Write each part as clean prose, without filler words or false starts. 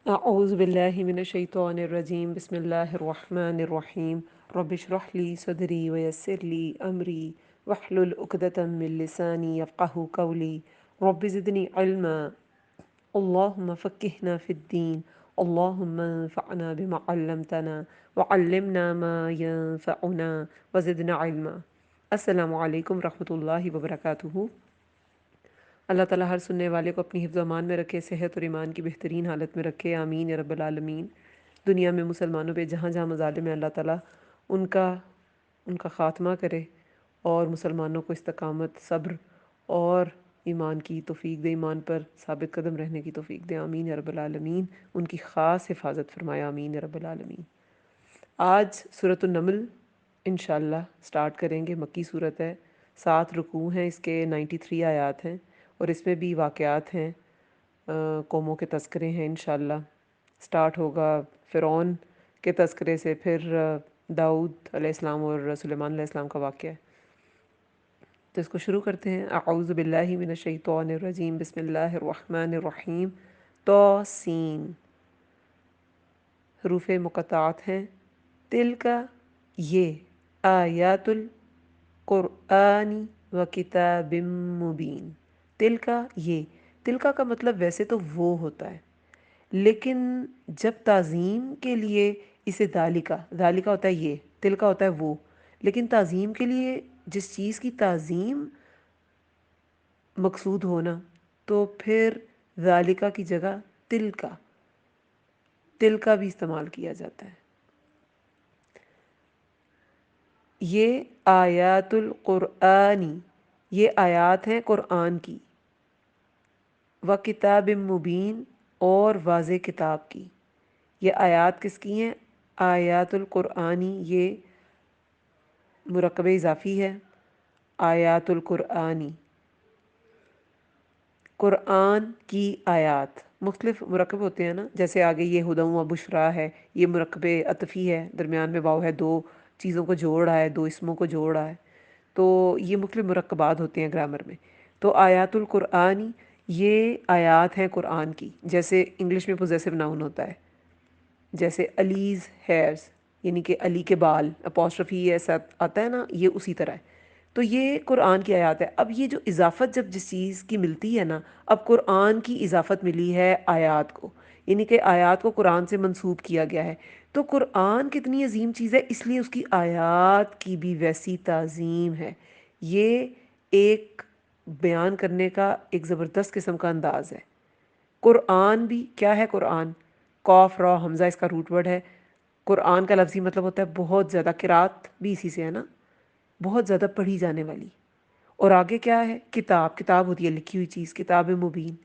أعوذ بالله من الشيطان الرجيم بسم الله الرحمن الرحيم رب اشرح لي صدري ويسر لي أمري واحلل عقدة من لساني يفقه قولي رب زدني علما اللهم فقهنا في الدين اللهم انفعنا بما علمتنا وعلمنا ما ينفعنا وزدنا علما السلام عليكم ورحمة الله وبركاته۔ اللہ تعالیٰ ہر سننے والے کو اپنی حفظ و امان میں رکھے، صحت اور ایمان کی بہترین حالت میں رکھے، آمین یا رب العالمین۔ دنیا میں مسلمانوں پہ جہاں جہاں مظالم ہیں، اللہ تعالیٰ ان کا خاتمہ کرے اور مسلمانوں کو استقامت، صبر اور ایمان کی توفیق دے، ایمان پر ثابت قدم رہنے کی توفیق دے، آمین یا رب العالمین۔ ان کی خاص حفاظت فرمائے، آمین یا رب العالمین۔ آج سورۃ النمل انشاءاللہ سٹارٹ کریں گے۔ مکی صورت ہے، 7 رکوع ہیں، اس کے 93 آیات ہیں اور اس میں بھی واقعات ہیں، قوموں کے تذکرے ہیں۔ انشاءاللہ سٹارٹ ہوگا فرعون کے تذکرے سے، پھر داؤد علیہ السلام اور سلیمان علیہ السلام کا واقعہ ہے۔ تو اس کو شروع کرتے ہیں۔ اعوذ باللہ من الشیطان الرجیم، بسم اللہ الرحمن الرحیم۔ طاسین حروف مقطعات ہیں۔ تل کا یہ آیات القرآن و کتاب مبین۔ تل کا یہ، تل کا مطلب ویسے تو وہ ہوتا ہے، لیکن جب تعظیم کے لیے اسے ذالکا، ذالکا ہوتا ہے یہ، تل کا ہوتا ہے وہ، لیکن تعظیم کے لیے جس چیز کی تعظیم مقصود ہونا، تو پھر ذالکا کی جگہ تل کا بھی استعمال کیا جاتا ہے۔ یہ آیات القرآنی، یہ آیات ہیں قرآن کی، و کتاب مبین اور واضح کتاب کی۔ یہ آیات کس کی ہیں؟ آیات القرآنی، یہ مرکب اضافی ہے۔ آیات القرآنی، قرآن کی آیات مختلف مرکب ہوتے ہیں نا، جیسے آگے یہ ہدی و بشریٰ ہے، یہ مرکب عطفی ہے، درمیان میں واو ہے، دو چیزوں کو جوڑ رہا ہے، دو اسموں کو جوڑ رہا ہے، تو یہ مختلف مرکبات ہوتے ہیں گرامر میں۔ تو آیات القرآنی یہ آیات ہیں قرآن کی، جیسے انگلش میں پوزیسو ناؤن ہوتا ہے، جیسے علیز ہیئرز، یعنی کہ علی کے بال، اپوسٹرفی ایسا آتا ہے نا، یہ اسی طرح ہے۔ تو یہ قرآن کی آیات ہے۔ اب یہ جو اضافت جب جس چیز کی ملتی ہے نا، اب قرآن کی اضافت ملی ہے آیات کو، یعنی کہ آیات کو قرآن سے منسوب کیا گیا ہے۔ تو قرآن کتنی عظیم چیز ہے، اس لیے اس کی آیات کی بھی ویسی تعظیم ہے۔ یہ ایک بیان کرنے کا ایک زبردست قسم کا انداز ہے۔ قرآن بھی کیا ہے؟ قرآن قاف را حمزہ اس کا روٹ ورڈ ہے۔ قرآن کا لفظی مطلب ہوتا ہے بہت زیادہ، قرات بھی اسی سے ہے نا، بہت زیادہ پڑھی جانے والی۔ اور آگے کیا ہے؟ کتاب، کتاب ہوتی ہے لکھی ہوئی چیز، کتاب مبین۔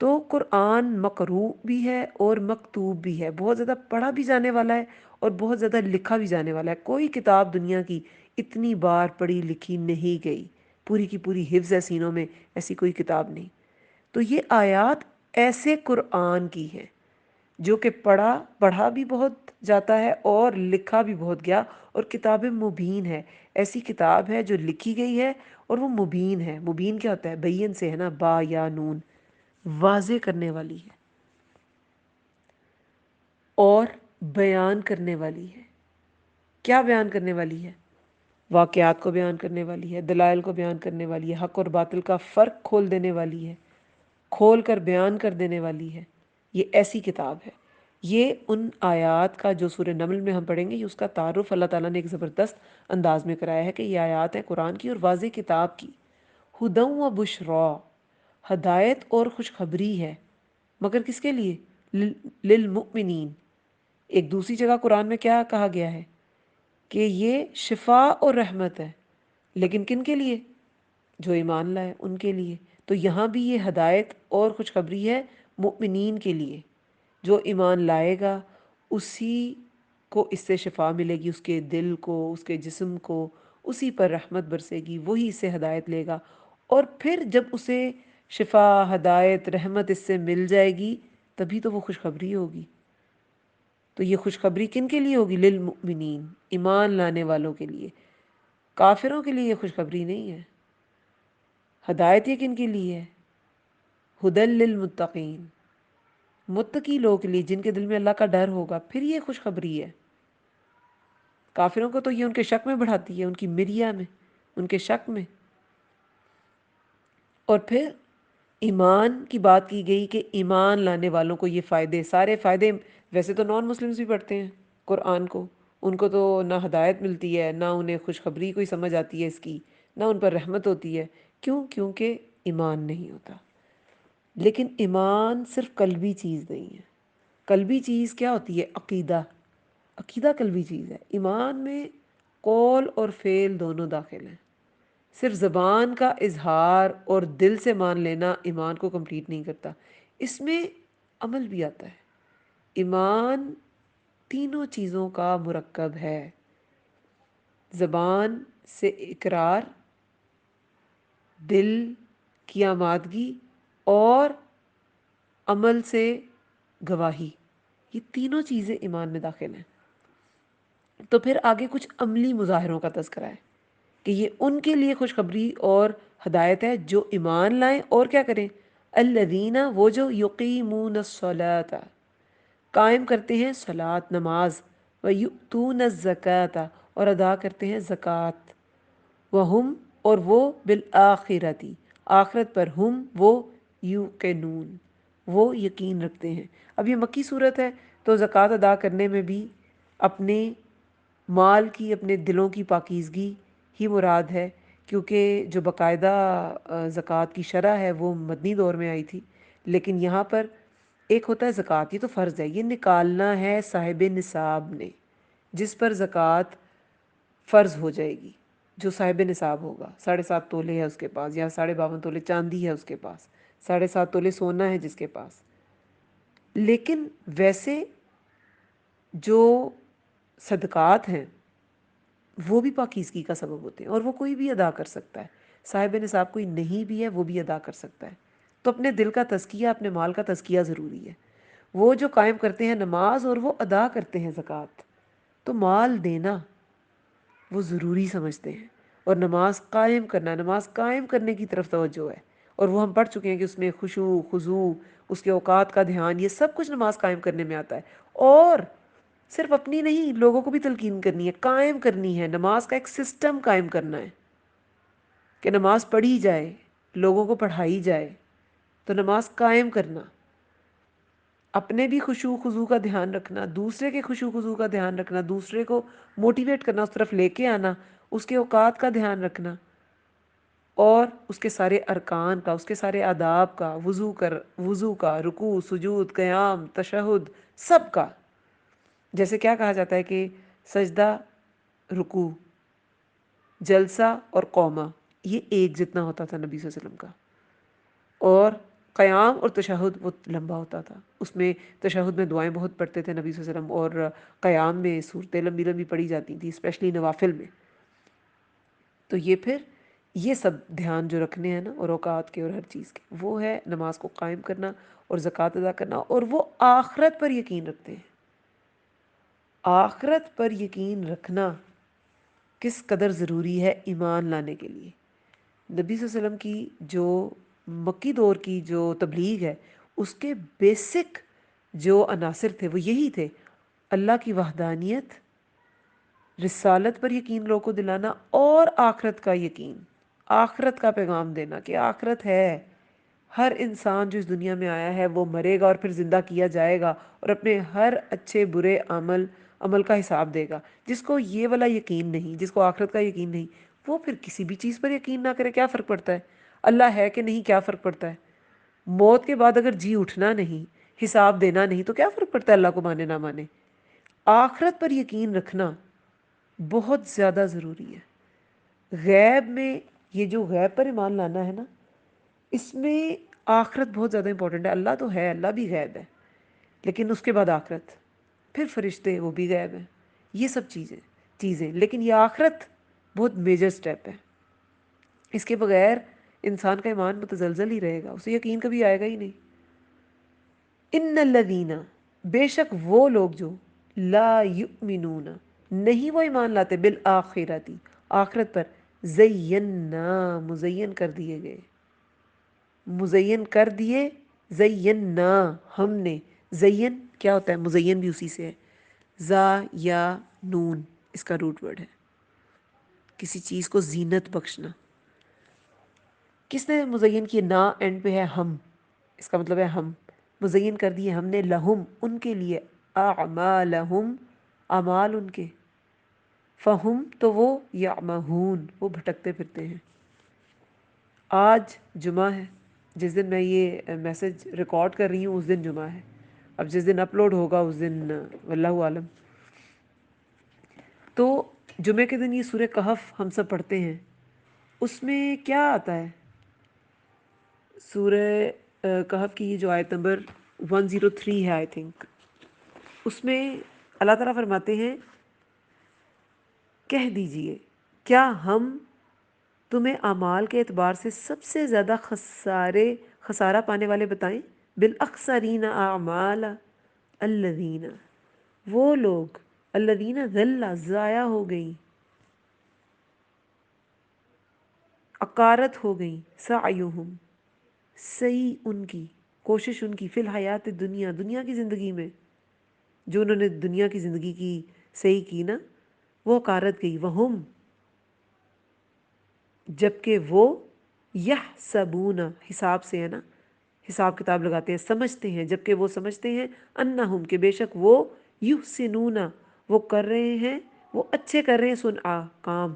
تو قرآن مقروء بھی ہے اور مکتوب بھی ہے، بہت زیادہ پڑھا بھی جانے والا ہے اور بہت زیادہ لکھا بھی جانے والا ہے۔ کوئی کتاب دنیا کی اتنی بار پڑھی لکھی نہیں گئی، پوری کی پوری حفظ ہے سینوں میں، ایسی کوئی کتاب نہیں۔ تو یہ آیات ایسے قرآن کی ہیں جو کہ پڑھا بھی بہت جاتا ہے اور لکھا بھی بہت گیا، اور کتاب مبین ہے، ایسی کتاب ہے جو لکھی گئی ہے اور وہ مبین ہے۔ مبین کیا ہوتا ہے؟ بین سے ہے نا، با یا نون، واضح کرنے والی ہے اور بیان کرنے والی ہے۔ کیا بیان کرنے والی ہے؟ واقعات کو بیان کرنے والی ہے، دلائل کو بیان کرنے والی ہے، حق اور باطل کا فرق کھول دینے والی ہے، کھول کر بیان کر دینے والی ہے۔ یہ ایسی کتاب ہے۔ یہ ان آیات کا جو سورہ نمل میں ہم پڑھیں گے، یہ اس کا تعارف اللہ تعالیٰ نے ایک زبردست انداز میں کرایا ہے کہ یہ آیات ہیں قرآن کی اور واضح کتاب کی۔ ہدی و بشریٰ، ہدایت اور خوشخبری ہے، مگر کس کے لیے؟ للمؤمنین۔ ایک دوسری جگہ قرآن میں کیا کہا گیا ہے کہ یہ شفا اور رحمت ہے، لیکن کن کے لیے؟ جو ایمان لائے ان کے لیے۔ تو یہاں بھی یہ ہدایت اور خوشخبری ہے مؤمنین کے لیے، جو ایمان لائے گا اسی کو اس سے شفا ملے گی، اس کے دل کو، اس کے جسم کو، اسی پر رحمت برسے گی، وہی اس سے ہدایت لے گا۔ اور پھر جب اسے شفا، ہدایت، رحمت اس سے مل جائے گی، تبھی تو وہ خوشخبری ہوگی۔ تو یہ خوشخبری کن کے لیے ہوگی؟ للمؤمنین، ایمان لانے والوں کے لیے۔ کافروں کے لیے یہ خوشخبری نہیں ہے۔ ہدایت یہ کن کے لیے ہے؟ ہدی للمتقین، متقی لوگوں کے لیے جن کے دل میں اللہ کا ڈر ہوگا پھر یہ خوشخبری ہے. کافروں کو تو یہ ان کے شک میں بڑھاتی ہے، ان کی مریا میں، ان کے شک میں. اور پھر ایمان کی بات کی گئی کہ ایمان لانے والوں کو یہ فائدے، سارے فائدے. ویسے تو نان مسلمس بھی پڑھتے ہیں قرآن کو، ان کو تو نہ ہدایت ملتی ہے، نہ انہیں خوشخبری کوئی سمجھ آتی ہے اس کی، نہ ان پر رحمت ہوتی ہے. کیوں؟ کیونکہ ایمان نہیں ہوتا. لیکن ایمان صرف قلبی چیز نہیں ہے. قلبی چیز کیا ہوتی ہے؟ عقیدہ. عقیدہ قلبی چیز ہے. ایمان میں قول اور فعل دونوں داخل ہیں. صرف زبان کا اظہار اور دل سے مان لینا ایمان کو کمپلیٹ نہیں کرتا، اس میں عمل بھی آتا ہے. ایمان تینوں چیزوں کا مرکب ہے: زبان سے اقرار، دل کی آمادگی، اور عمل سے گواہی. یہ تینوں چیزیں ایمان میں داخل ہیں. تو پھر آگے کچھ عملی مظاہروں کا تذکرہ ہے کہ یہ ان کے لیے خوشخبری اور ہدایت ہے جو ایمان لائیں اور کیا کریں. الذین، وہ جو یقیمون الصلاۃ، قائم کرتے ہیں صلاۃ نماز، ویؤتون الزکاۃ، اور ادا کرتے ہیں زکوٰۃ، وہم، اور وہ بالآخرۃ، آخرت پر، ہم، وہ یوقنون، وہ یقین رکھتے ہیں. اب یہ مکی صورت ہے تو زکوٰۃ ادا کرنے میں بھی اپنے مال کی، اپنے دلوں کی پاکیزگی ہی مراد ہے، کیونکہ جو باقاعدہ زکوٰۃ کی شرح ہے وہ مدنی دور میں آئی تھی. لیکن یہاں پر ایک ہوتا ہے زکوٰۃ، یہ تو فرض ہے، یہ نکالنا ہے صاحب نصاب نے، جس پر زکوٰۃ فرض ہو جائے گی. جو صاحب نصاب ہوگا، 7.5 تولے ہے اس کے پاس، یا 52.5 تولے چاندی ہے اس کے پاس، 7.5 تولے سونا ہے جس کے پاس. لیکن ویسے جو صدقات ہیں وہ بھی پاکیزگی کا سبب ہوتے ہیں، اور وہ کوئی بھی ادا کر سکتا ہے. صاحب نصاب کوئی نہیں بھی ہے وہ بھی ادا کر سکتا ہے. تو اپنے دل کا تزکیہ، اپنے مال کا تزکیہ ضروری ہے. وہ جو قائم کرتے ہیں نماز اور وہ ادا کرتے ہیں زکوٰۃ، تو مال دینا وہ ضروری سمجھتے ہیں، اور نماز قائم کرنا، نماز قائم کرنے کی طرف توجہ ہے. اور وہ ہم پڑھ چکے ہیں کہ اس میں خشوع، خضوع، اس کے اوقات کا دھیان، یہ سب کچھ نماز قائم کرنے میں آتا ہے. اور صرف اپنی نہیں، لوگوں کو بھی تلقین کرنی ہے، قائم کرنی ہے. نماز کا ایک سسٹم قائم کرنا ہے کہ نماز پڑھی جائے، لوگوں کو پڑھائی جائے. تو نماز قائم کرنا، اپنے بھی خشوع خضوع کا دھیان رکھنا، دوسرے کے خشوع خضوع کا دھیان رکھنا، دوسرے کو موٹیویٹ کرنا، اس طرف لے کے آنا، اس کے اوقات کا دھیان رکھنا، اور اس کے سارے ارکان کا، اس کے سارے آداب کا، وضو کا، رکوع، سجود، قیام، تشہد، سب کا. جیسے کیا کہا جاتا ہے کہ سجدہ، رکوع، جلسہ اور قومہ یہ ایک جتنا ہوتا تھا نبی صلی اللہ علیہ وسلم کا، اور قیام اور تشہد وہ لمبا ہوتا تھا. اس میں تشہد میں دعائیں بہت پڑھتے تھے نبی صلی اللہ علیہ وسلم، اور قیام میں صورتیں لمبی لمبی پڑھی جاتی تھیں، اسپیشلی نوافل میں. تو یہ پھر یہ سب دھیان جو رکھنے ہیں نا، اور اوقات کے اور ہر چیز کے، وہ ہے نماز کو قائم کرنا اور زکوٰۃ ادا کرنا. اور وہ آخرت پر یقین رکھتے ہیں. آخرت پر یقین رکھنا کس قدر ضروری ہے ایمان لانے کے لیے. نبی صلی اللہ علیہ وسلم کی جو مکی دور کی جو تبلیغ ہے، اس کے بیسک جو عناصر تھے وہ یہی تھے: اللہ کی وحدانیت، رسالت پر یقین لوگوں کو دلانا، اور آخرت کا یقین، آخرت کا پیغام دینا کہ آخرت ہے. ہر انسان جو اس دنیا میں آیا ہے وہ مرے گا اور پھر زندہ کیا جائے گا، اور اپنے ہر اچھے برے عمل کا حساب دے گا. جس کو یہ والا یقین نہیں، جس کو آخرت کا یقین نہیں، وہ پھر کسی بھی چیز پر یقین نہ کرے. کیا فرق پڑتا ہے اللہ ہے کہ نہیں؟ کیا فرق پڑتا ہے موت کے بعد اگر جی اٹھنا نہیں، حساب دینا نہیں، تو کیا فرق پڑتا ہے اللہ کو مانے نہ مانے. آخرت پر یقین رکھنا بہت زیادہ ضروری ہے. غیب میں، یہ جو غیب پر ایمان لانا ہے نا، اس میں آخرت بہت زیادہ امپورٹنٹ ہے. اللہ تو ہے، اللہ بھی غیب ہے، لیکن اس کے بعد آخرت، پھر فرشتے وہ بھی غیب ہیں. یہ سب چیزیں، لیکن یہ آخرت بہت میجر سٹیپ ہے. اس کے بغیر انسان کا ایمان متزلزل ہی رہے گا، اسے یقین کبھی آئے گا ہی نہیں. ان الذین، بے شک وہ لوگ جو لا یؤمنون، نہیں وہ ایمان لاتے، بالآخرتی، آخرت پر، زینا، مزین کر دیے گئے، مزین کر دیے، زینا ہم نے، زین کیا ہوتا ہے؟ مزین بھی اسی سے ہے، زا یا نون اس کا روٹ ورڈ ہے، کسی چیز کو زینت بخشنا۔ کس نے مزین کی؟ نا اینڈ پہ ہے ہم، اس کا مطلب ہے ہم مزین کر دیے ہم نے، لہم ان کے لیے، اعمالہم اعمال ان کے، فہم تو وہ، یعمہون وہ بھٹکتے پھرتے ہیں۔ آج جمعہ ہے، جس دن میں یہ میسج ریکارڈ کر رہی ہوں اس دن جمعہ ہے، اب جس دن اپلوڈ ہوگا اس دن واللہ عالم۔ تو جمعے کے دن یہ سورہ کہف ہم سب پڑھتے ہیں، اس میں کیا آتا ہے؟ سورہ کہف کی یہ جو آیت نمبر 103 ہے آئی تھنک، اس میں اللہ تعالیٰ فرماتے ہیں کہہ دیجئے کیا ہم تمہیں اعمال کے اعتبار سے سب سے زیادہ خسارہ پانے والے بتائیں؟ بالاخسرین اعمالا الذین، وہ لوگ، الذین ضل ضائع ہو گئی، اکارت ہو گئی، سعیہم سعی ان کی، کوشش ان کی، فی الحیات دنیا دنیا کی زندگی میں، جو انہوں نے دنیا کی زندگی کی صحیح کی نا، وہ اکارت گئی، وہم جبکہ وہ، یحسبون حساب سے ہے نا، حساب کتاب لگاتے ہیں، سمجھتے ہیں، جبکہ وہ سمجھتے ہیں، انہم کہ بے شک وہ، یحسنون وہ کر رہے ہیں، وہ اچھے کر رہے ہیں، صنعا کام،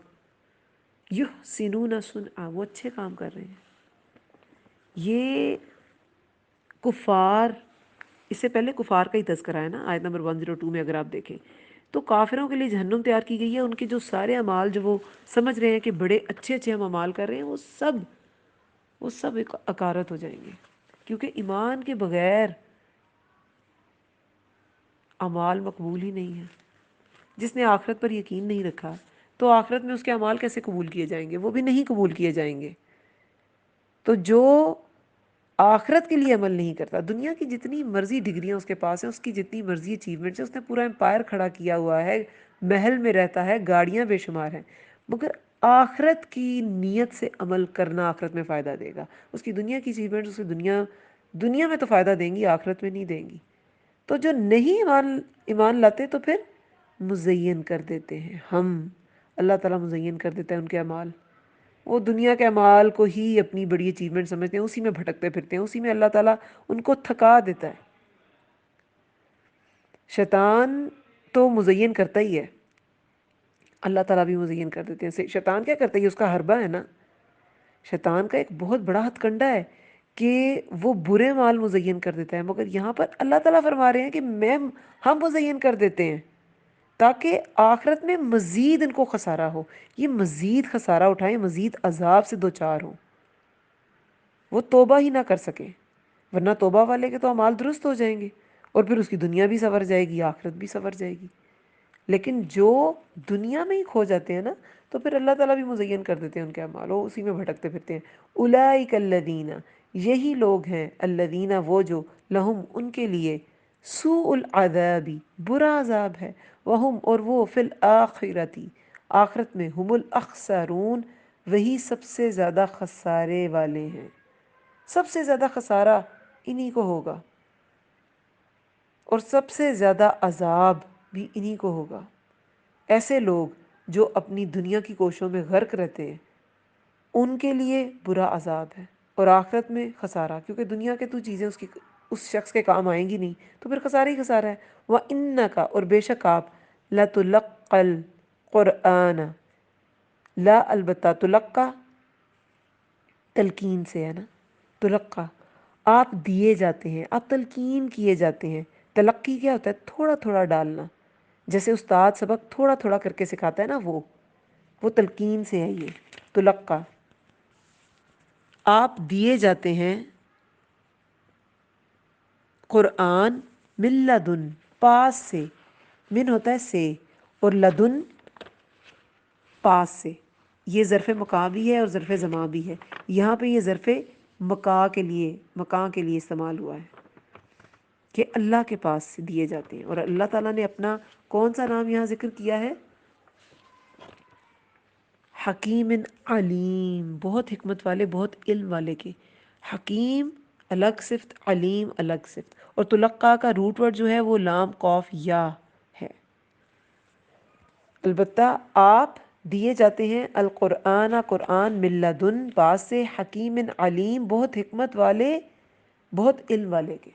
یحسنون صنعا وہ اچھے کام کر رہے ہیں۔ یہ کفار، اس سے پہلے کفار کا ہی تذکرہ ہے نا آیت نمبر 102 میں، اگر آپ دیکھیں تو کافروں کے لیے جہنم تیار کی گئی ہے، ان کے جو سارے اعمال جو وہ سمجھ رہے ہیں کہ بڑے اچھے اچھے ہم اعمال کر رہے ہیں، وہ سب ایک اکارت ہو جائیں گے، کیونکہ ایمان کے بغیر اعمال مقبول ہی نہیں ہے۔ جس نے آخرت پر یقین نہیں رکھا تو آخرت میں اس کے اعمال کیسے قبول کیے جائیں گے؟ وہ بھی نہیں قبول کیے جائیں گے۔ تو جو آخرت کے لیے عمل نہیں کرتا، دنیا کی جتنی مرضی ڈگریاں اس کے پاس ہیں، اس کی جتنی مرضی اچیومنٹس ہیں، اس نے پورا امپائر کھڑا کیا ہوا ہے، محل میں رہتا ہے، گاڑیاں بے شمار ہیں، مگر آخرت کی نیت سے عمل کرنا آخرت میں فائدہ دے گا۔ اس کی دنیا کی اچیومنٹس اسے دنیا میں تو فائدہ دیں گی، آخرت میں نہیں دیں گی۔ تو جو نہیں ایمان لاتے تو پھر مزین کر دیتے ہیں ہم، اللہ تعالیٰ مزین کر دیتا ہے ان کے اعمال، وہ دنیا کے اعمال کو ہی اپنی بڑی اچیومنٹ سمجھتے ہیں، اسی میں بھٹکتے پھرتے ہیں، اسی میں اللہ تعالیٰ ان کو تھکا دیتا ہے۔ شیطان تو مزین کرتا ہی ہے، اللہ تعالیٰ بھی مزین کر دیتے ہیں۔ شیطان کیا کرتا ہے؟ یہ اس کا حربہ ہے نا، شیطان کا ایک بہت بڑا ہتھ کنڈا ہے کہ وہ برے مال مزین کر دیتا ہے، مگر یہاں پر اللہ تعالیٰ فرما رہے ہیں کہ ہم مزین کر دیتے ہیں تاکہ آخرت میں مزید ان کو خسارہ ہو، یہ مزید خسارہ اٹھائیں، مزید عذاب سے دوچار ہوں، وہ توبہ ہی نہ کر سکیں، ورنہ توبہ والے کے تو اعمال درست ہو جائیں گے اور پھر اس کی دنیا بھی سنور جائے گی، آخرت بھی سنور جائے گی۔ لیکن جو دنیا میں ہی کھو جاتے ہیں نا، تو پھر اللہ تعالیٰ بھی مزین کر دیتے ہیں ان کے اعمال، وہ اسی میں بھٹکتے پھرتے ہیں۔ اولئک الذین، یہی لوگ ہیں، الذین وہ جو، لہم ان کے لیے، سوء العذاب برا عذاب ہے، وہم اور وہ، فی الآخرتی آخرت میں، ہم الاخسرون وہی سب سے زیادہ خسارے والے ہیں، سب سے زیادہ خسارہ انہی کو ہوگا اور سب سے زیادہ عذاب بھی انہی کو ہوگا۔ ایسے لوگ جو اپنی دنیا کی کوششوں میں غرق رہتے ہیں، ان کے لیے برا عذاب ہے اور آخرت میں خسارہ، کیونکہ دنیا کے تو چیزیں اس شخص کے کام آئیں گی نہیں، تو پھر خسارہ ہی خسارہ ہے۔ وَإِنَّكَ اور بے شک آپ، لَتُلَقَّ الْقُرْآنَ، لا البتہ، تلقہ تلقین سے ہے نا، تلقہ آپ دیے جاتے ہیں، آپ تلقین کیے جاتے ہیں۔ تلقی کیا ہوتا ہے؟ تھوڑا تھوڑا ڈالنا، جیسے استاد سبق تھوڑا تھوڑا کر کے سکھاتا ہے نا، وہ تلقین سے ہے یہ تلقہ، آپ دیے جاتے ہیں قرآن، من لدن پاس سے، من ہوتا ہے سے، اور لدن پاس سے، یہ ظرف مکان بھی ہے اور ظرف زمان بھی ہے، یہاں پہ یہ ظرف مکان کے لیے استعمال ہوا ہے کہ اللہ کے پاس سے دیے جاتے ہیں۔ اور اللہ تعالیٰ نے اپنا کون سا نام یہاں ذکر کیا ہے؟ حکیم علیم، بہت حکمت والے، بہت علم والے کے، حکیم الگ صفت، علیم الگ صفت، اور تلقا کا روٹ ورڈ جو ہے وہ لام قوف یا ہے۔ البتہ آپ دیے جاتے ہیں القرآن، قرآن، من لدن، پاس سے، حکیم علیم، بہت حکمت والے، بہت علم والے کے،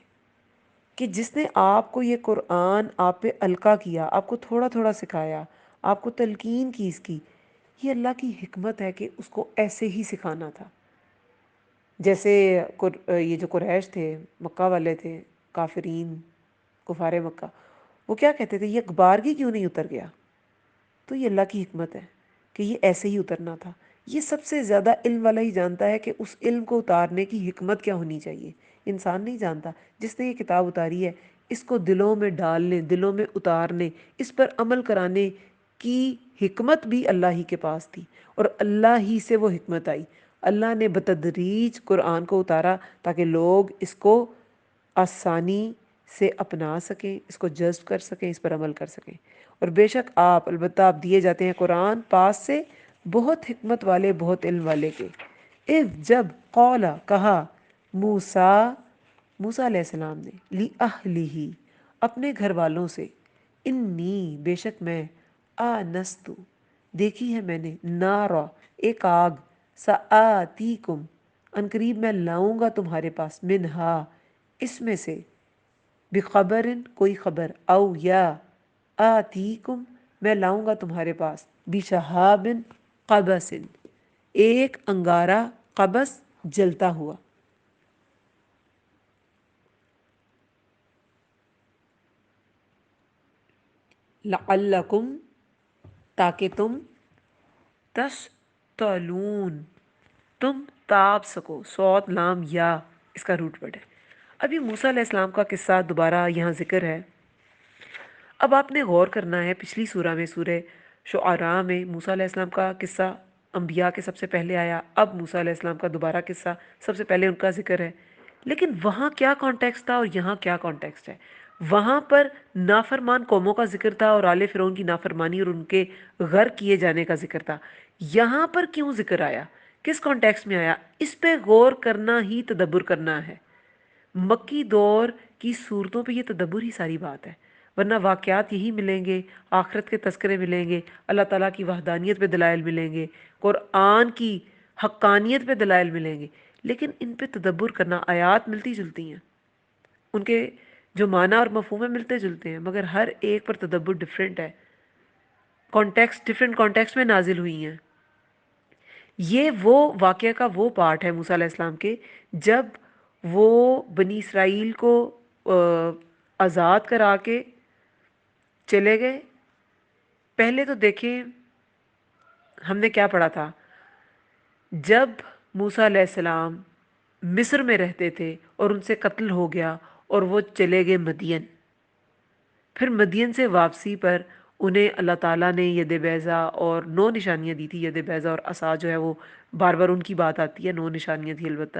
کہ جس نے آپ کو یہ قرآن آپ پہ القا کیا، آپ کو تھوڑا تھوڑا سکھایا، آپ کو تلقین کی اس کی، یہ اللہ کی حکمت ہے کہ اس کو ایسے ہی سکھانا تھا۔ جیسے یہ جو قریش تھے، مکہ والے تھے، کافرین، کفار مکہ، وہ کیا کہتے تھے، یہ بارگی کیوں نہیں اتر گیا؟ تو یہ اللہ کی حکمت ہے کہ یہ ایسے ہی اترنا تھا۔ یہ سب سے زیادہ علم والا ہی جانتا ہے کہ اس علم کو اتارنے کی حکمت کیا ہونی چاہیے، انسان نہیں جانتا۔ جس نے یہ کتاب اتاری ہے، اس کو دلوں میں ڈالنے، دلوں میں اتارنے، اس پر عمل کرانے کی حکمت بھی اللہ ہی کے پاس تھی، اور اللہ ہی سے وہ حکمت آئی۔ اللہ نے بتدریج قرآن کو اتارا تاکہ لوگ اس کو آسانی سے اپنا سکیں، اس کو جذب کر سکیں، اس پر عمل کر سکیں۔ اور بے شک آپ، البتہ آپ دیے جاتے ہیں قرآن پاس سے، بہت حکمت والے، بہت علم والے کے۔ اذ جب، قولا کہا، موسیٰ، موسیٰ علیہ السلام نے، لِأَهْلِهِ اپنے گھر والوں سے، انی بے شک میں، آنستو دیکھی ہے میں نے، نارا ایک آگ، سآتیکم عنقریب میں لاؤں گا تمہارے پاس، منہا اس میں سے، بخبر کوئی خبر، او یا آتیکم میں لاؤں گا تمہارے پاس، بشہاب قبس ایک انگارہ، قبس جلتا ہوا، لعلکم تاکہ تم، تسطلون تم تاب سکو، صوت لام یا اس کا روٹ ورڈ ہے۔ ابھی موسیٰ علیہ السلام کا قصہ دوبارہ یہاں ذکر ہے۔ اب آپ نے غور کرنا ہے، پچھلی سورہ میں، سورہ شعراء میں موسیٰ علیہ السلام کا قصہ انبیاء کے سب سے پہلے آیا، اب موسیٰ علیہ السلام کا دوبارہ قصہ سب سے پہلے ان کا ذکر ہے، لیکن وہاں کیا کانٹیکسٹ تھا اور یہاں کیا کانٹیکسٹ ہے؟ وہاں پر نافرمان قوموں کا ذکر تھا اور آل فرعون کی نافرمانی اور ان کے غرق کیے جانے کا ذکر تھا۔ یہاں پر کیوں ذکر آیا، کس کانٹیکسٹ میں آیا، اس پہ غور کرنا ہی تدبر کرنا ہے۔ مکی دور کی صورتوں پہ یہ تدبر ہی ساری بات ہے، ورنہ واقعات یہی ملیں گے، آخرت کے تذکرے ملیں گے، اللہ تعالیٰ کی وحدانیت پہ دلائل ملیں گے، قرآن کی حقانیت پہ دلائل ملیں گے، لیکن ان پہ تدبر کرنا، آیات ملتی جلتی ہیں، ان کے جو معنی اور مفہوم ہیں ملتے جلتے ہیں، مگر ہر ایک پر تدبر ڈیفرنٹ ہے، کانٹیکسٹ ڈیفرنٹ کانٹیکسٹ میں نازل ہوئی ہیں۔ یہ وہ واقعہ کا وہ پارٹ ہے موسیٰ علیہ السلام کے، جب وہ بنی اسرائیل کو آزاد کرا کے چلے گئے۔ پہلے تو دیکھیں ہم نے کیا پڑھا تھا، جب موسیٰ علیہ السلام مصر میں رہتے تھے اور ان سے قتل ہو گیا اور وہ چلے گئے مدین، پھر مدین سے واپسی پر انہیں اللہ تعالیٰ نے ید بیضا اور 9 نشانیاں دی تھی۔ ید بیضا اور عصا جو ہے وہ بار بار ان کی بات آتی ہے، 9 نشانیاں تھی البتہ،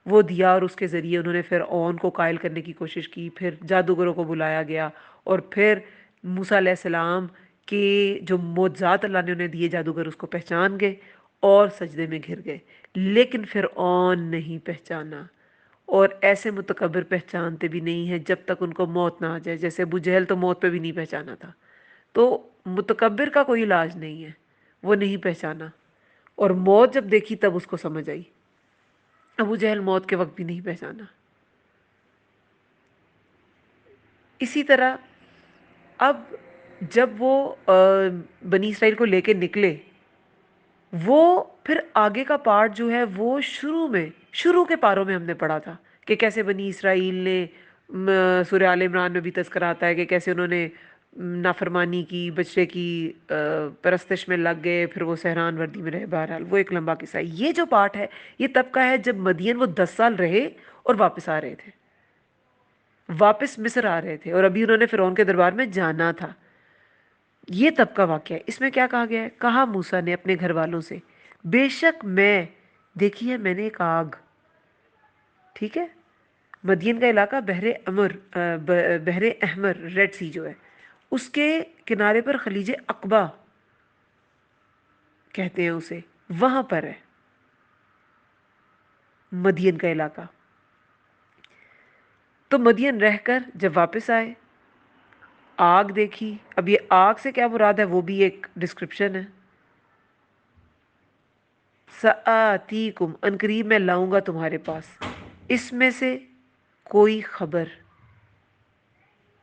وہ دیا، اور اس کے ذریعے انہوں نے فرعون کو قائل کرنے کی کوشش کی، پھر جادوگروں کو بلایا گیا، اور پھر موسیٰ علیہ السلام کے جو معجزات اللہ نے انہیں دیے، جادوگر اس کو پہچان گئے اور سجدے میں گر گئے، لیکن فرعون نہیں پہچانا، اور ایسے متکبر پہچانتے بھی نہیں ہیں جب تک ان کو موت نہ آ جائے، جیسے ابو جہل تو موت پہ بھی نہیں پہچانا تھا۔ تو متکبر کا کوئی علاج نہیں ہے، وہ نہیں پہچانا، اور موت جب دیکھی تب اس کو سمجھ آئی۔ ابو جہل موت کے وقت بھی نہیں پہچانا۔ اسی طرح اب جب وہ بنی اسرائیل کو لے کے نکلے، وہ پھر آگے کا پارٹ جو ہے وہ شروع کے پاروں میں ہم نے پڑھا تھا کہ کیسے بنی اسرائیل نے، سورہ آل عمران میں بھی تذکرہ آتا ہے کہ کیسے انہوں نے نافرمانی کی، بچڑے کی پرستش میں لگ گئے، پھر وہ سہران وردی میں رہے، بہرحال وہ ایک لمبا قصہ ہے۔ یہ جو پارٹ ہے یہ تب کا ہے جب مدین وہ 10 سال رہے اور واپس آ رہے تھے، واپس مصر آ رہے تھے، اور ابھی انہوں نے فرعون کے دربار میں جانا تھا۔ یہ تب کا واقعہ ہے۔ اس میں کیا کہا گیا ہے، کہا موسیٰ نے اپنے گھر والوں سے، بے شک میں، دیکھی ہے میں نے ایک آگ، ٹھیک ہے، مدین کا علاقہ بحر احمر، ریڈ سی جو ہے، اس کے کنارے پر خلیج عقبہ کہتے ہیں اسے، وہاں پر ہے مدین کا علاقہ۔ تو مدین رہ کر جب واپس آئے، آگ دیکھی. اب یہ آگ سے کیا مراد ہے وہ بھی ایک ڈسکرپشن ہے. سآتیکم، ان قریب میں لاؤں گا تمہارے پاس، اس میں سے کوئی خبر،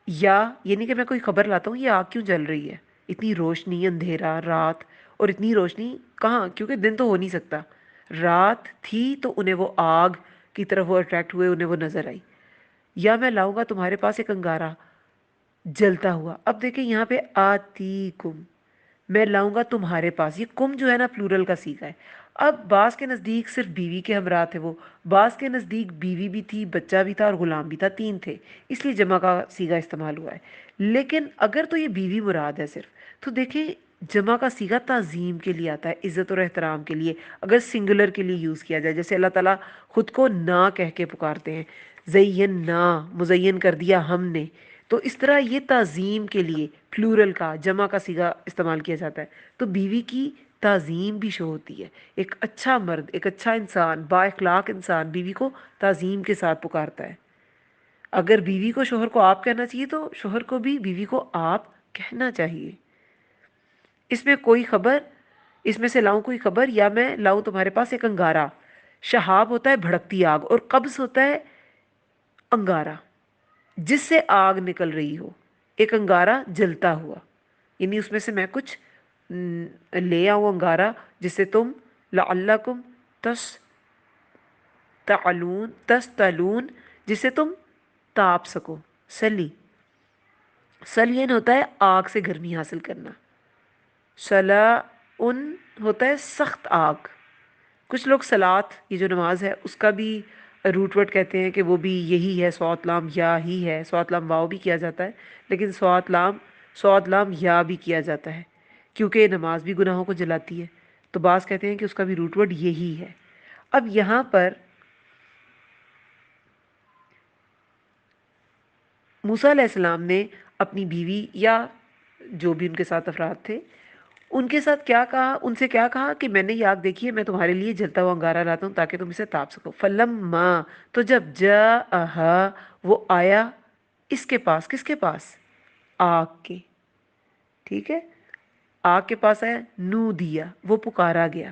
یا یہ نہیں کہ میں کوئی خبر لاتا ہوں یہ آگ کیوں جل رہی ہے، اتنی روشنی، اندھیرا، رات، اور اتنی روشنی کہاں، کیونکہ دن تو ہو نہیں سکتا، رات تھی تو انہیں وہ آگ کی طرف وہ اٹریکٹ ہوئے، انہیں وہ نظر آئی. یا میں لاؤں گا تمہارے پاس ایک انگارہ جلتا ہوا. اب دیکھیں یہاں پہ آتی کم، میں لاؤں گا تمہارے پاس، یہ کم جو ہے نا پلورل کا صیغہ ہے. اب بعض کے نزدیک صرف بیوی کے ہمراہ تھے وہ، بعض کے نزدیک بیوی بھی تھی، بچہ بھی تھا اور غلام بھی تھا، تین تھے، اس لیے جمع کا صیغہ استعمال ہوا ہے. لیکن اگر تو یہ بیوی مراد ہے صرف، تو دیکھیں جمع کا صیغہ تعظیم کے لیے آتا ہے، عزت اور احترام کے لیے. اگر سنگولر کے لیے یوز کیا جائے، جیسے اللہ تعالیٰ خود کو نا کہہ کے پکارتے ہیں، زینا، مزین کر دیا ہم نے، تو اس طرح یہ تعظیم کے لیے پلورل کا جمع کا صیغہ استعمال کیا جاتا ہے. تو بیوی کی تعظیم بھی شو ہوتی ہے. ایک اچھا مرد، ایک اچھا انسان، با اخلاق انسان بیوی کو تعظیم کے ساتھ پکارتا ہے. اگر بیوی کو شوہر کو آپ کہنا چاہیے تو شوہر کو بھی بیوی کو آپ کہنا چاہیے. اس میں کوئی خبر، اس میں سے لاؤں کوئی خبر، یا میں لاؤں تمہارے پاس ایک انگارہ. شہاب ہوتا ہے بھڑکتی آگ، اور قبض ہوتا ہے انگارہ جس سے آگ نکل رہی ہو. ایک انگارہ جلتا ہوا، یعنی اس میں سے میں کچھ لے آؤں انگارہ جس سے تم لعلکم تستلون، جس سے تم تاپ سکو. سلی، سلین ہوتا ہے آگ سے گرمی حاصل کرنا. سلا ان ہوتا ہے سخت آگ. کچھ لوگ صلات، یہ جو نماز ہے اس کا بھی روٹ ورڈ کہتے ہیں کہ وہ بھی یہی ہے، صوت لام یا ہی ہے. صوت لام واو بھی کیا جاتا ہے، لیکن صوت لام یا بھی کیا جاتا ہے کیونکہ نماز بھی گناہوں کو جلاتی ہے. تو بعض کہتے ہیں کہ اس کا بھی روٹ ورڈ یہی ہے. اب یہاں پر موسیٰ علیہ السلام نے اپنی بیوی یا جو بھی ان کے ساتھ افراد تھے ان کے ساتھ کیا کہا، ان سے کیا کہا کہ میں نے یہ آگ دیکھی ہے، میں تمہارے لیے جلتا ہوا انگارہ لاتا ہوں تاکہ تم اسے تاپ سکو. فلما، تو جب جاءہا، وہ آیا اس کے پاس، کس کے پاس، آگ کے. ٹھیک ہے، آگ کے پاس آیا، نو دیا، وہ پکارا گیا.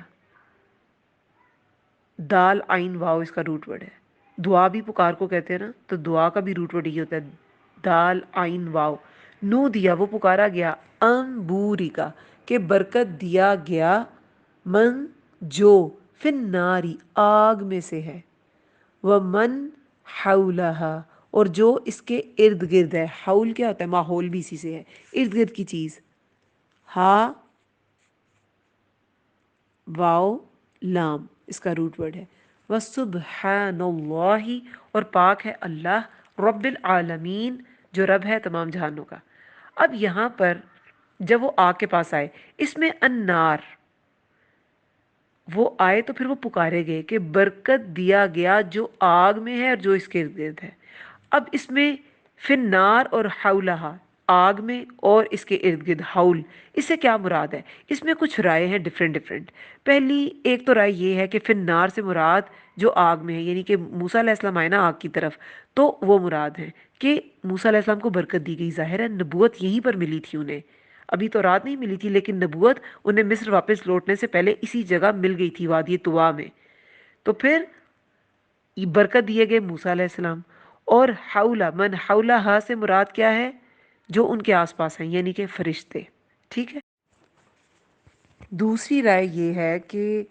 دال عین واو اس کا روٹ ورڈ ہے. دعا بھی پکار کو کہتے ہیں نا، تو دعا کا بھی روٹ ورڈ یہ ہوتا ہے دال عین واو. نو دیا، وہ پکارا گیا، انبوری کا، کہ برکت دیا گیا، من، جو، فن ناری، آگ میں سے ہے، ومن حولہا، اور جو اس کے ارد گرد ہے. حول کیا ہوتا ہے، ماحول بھی اسی سے ہے، ارد گرد کی چیز. ہا واو لام اس کا روٹ ورڈ ہے. وَسُبْحَانَ اللَّهِ، اور پاک ہے اللہ، رب العالمین، جو رب ہے تمام جہانوں کا. اب یہاں پر جب وہ آگ کے پاس آئے، اس میں النار، وہ آئے تو پھر وہ پکارے گئے کہ برکت دیا گیا جو آگ میں ہے اور جو اس کے ارد گرد ہے. اب اس میں فن نار اور حولہا، آگ میں اور اس کے ارد گرد حول، اس سے کیا مراد ہے؟ اس میں کچھ رائے ہیں ڈفرینٹ. پہلی ایک تو رائے یہ ہے کہ فن نار سے مراد جو آگ میں ہے، یعنی کہ موسیٰ علیہ السلام آئے نا آگ کی طرف، تو وہ مراد ہے کہ موسیٰ علیہ السلام کو برکت دی گئی. ظاہر ہے نبوت یہیں پر ملی تھی انہیں، ابھی تو رات نہیں ملی تھی، لیکن نبوت انہیں مصر واپس لوٹنے سے پہلے اسی جگہ مل گئی تھی، وادی طوا میں. تو پھر یہ برکت دیے گئے موسیٰ علیہ السلام. اور حولہ، من حولہ ہا سے مراد کیا ہے، جو ان کے آس پاس ہیں، یعنی کہ فرشتے. ٹھیک ہے. دوسری رائے یہ ہے کہ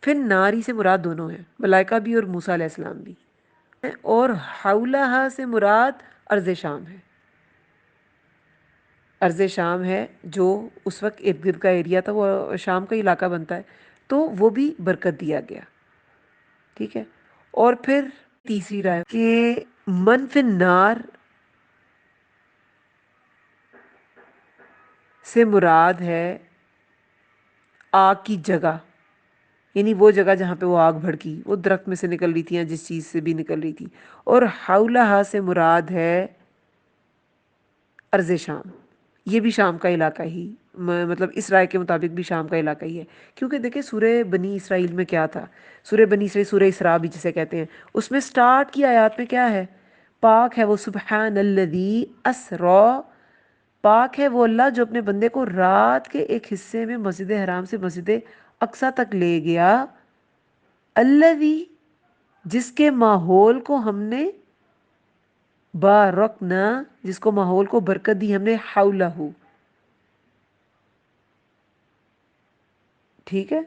فن ناری سے مراد دونوں ہیں، ملائکہ بھی اور موسیٰ علیہ السلام بھی. اور حولہ ہا سے مراد ارض شام ہے. ارض شام ہے جو اس وقت ارد گرد کا ایریا تھا، وہ شام کا علاقہ بنتا ہے، تو وہ بھی برکت دیا گیا. ٹھیک ہے. اور پھر تیسری رائے کہ من فی النار سے مراد ہے آگ کی جگہ، یعنی وہ جگہ جہاں پہ وہ آگ بھڑکی، وہ درخت میں سے نکل رہی تھی یا جس چیز سے بھی نکل رہی تھی. اور حولہا سے مراد ہے ارض شام، یہ بھی شام کا علاقہ ہی، مطلب اس رائے کے مطابق بھی شام کا علاقہ ہی ہے. کیونکہ دیکھیں سورہ بنی اسرائیل میں کیا تھا، سورہ بنی اسرائیل، سورہ اسراء بھی جسے کہتے ہیں، اس میں سٹارٹ کی آیات میں کیا ہے، پاک ہے وہ سبحان الذی اسرا، پاک ہے وہ اللہ جو اپنے بندے کو رات کے ایک حصے میں مسجد حرام سے مسجد اقصی تک لے گیا، الذی جس کے ماحول کو ہم نے بارکنا، جس کو ماحول کو برکت دی ہم نے، حولہ، ٹھیک ہے،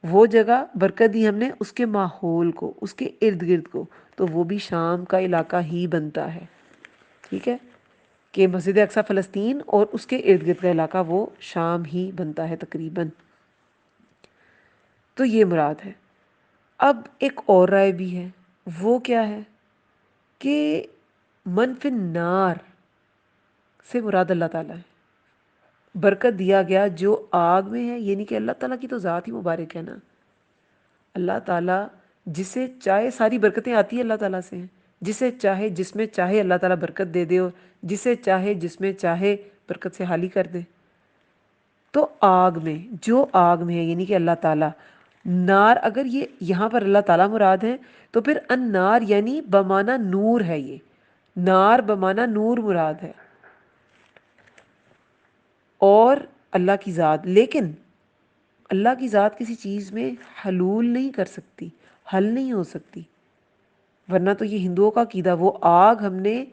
وہ جگہ برکت دی ہم نے اس کے ماحول کو، اس کے ارد گرد کو، تو وہ بھی شام کا علاقہ ہی بنتا ہے، ٹھیک ہے، کہ مسجد اقصی فلسطین اور اس کے ارد گرد کا علاقہ وہ شام ہی بنتا ہے تقریباً، تو یہ مراد ہے۔ اب ایک اور رائے بھی ہے، وہ کیا ہے کہ من فی النار سے مراد اللہ تعالیٰ ہے، برکت دیا گیا جو آگ میں ہے، یعنی کہ اللہ تعالیٰ کی تو ذات ہی مبارک ہے نا، اللہ تعالیٰ جسے چاہے ساری برکتیں آتی ہیں اللہ تعالیٰ سے ہیں، جسے چاہے جس میں چاہے اللہ تعالیٰ برکت دے دے، اور جسے چاہے جس میں چاہے برکت سے خالی کر دے۔ تو آگ میں، جو آگ میں ہے یعنی کہ اللہ تعالیٰ، نار اگر یہ یہاں پر اللہ تعالیٰ مراد ہے تو پھر النار یعنی بمانا نور ہے، یہ نار بمانا نور مراد ہے، اور اللہ کی ذات، لیکن اللہ کی ذات کسی چیز میں حلول نہیں کر سکتی، حل نہیں ہو سکتی، ورنہ تو یہ ہندوؤں کا عقیدہ، وہ آگ ہم نے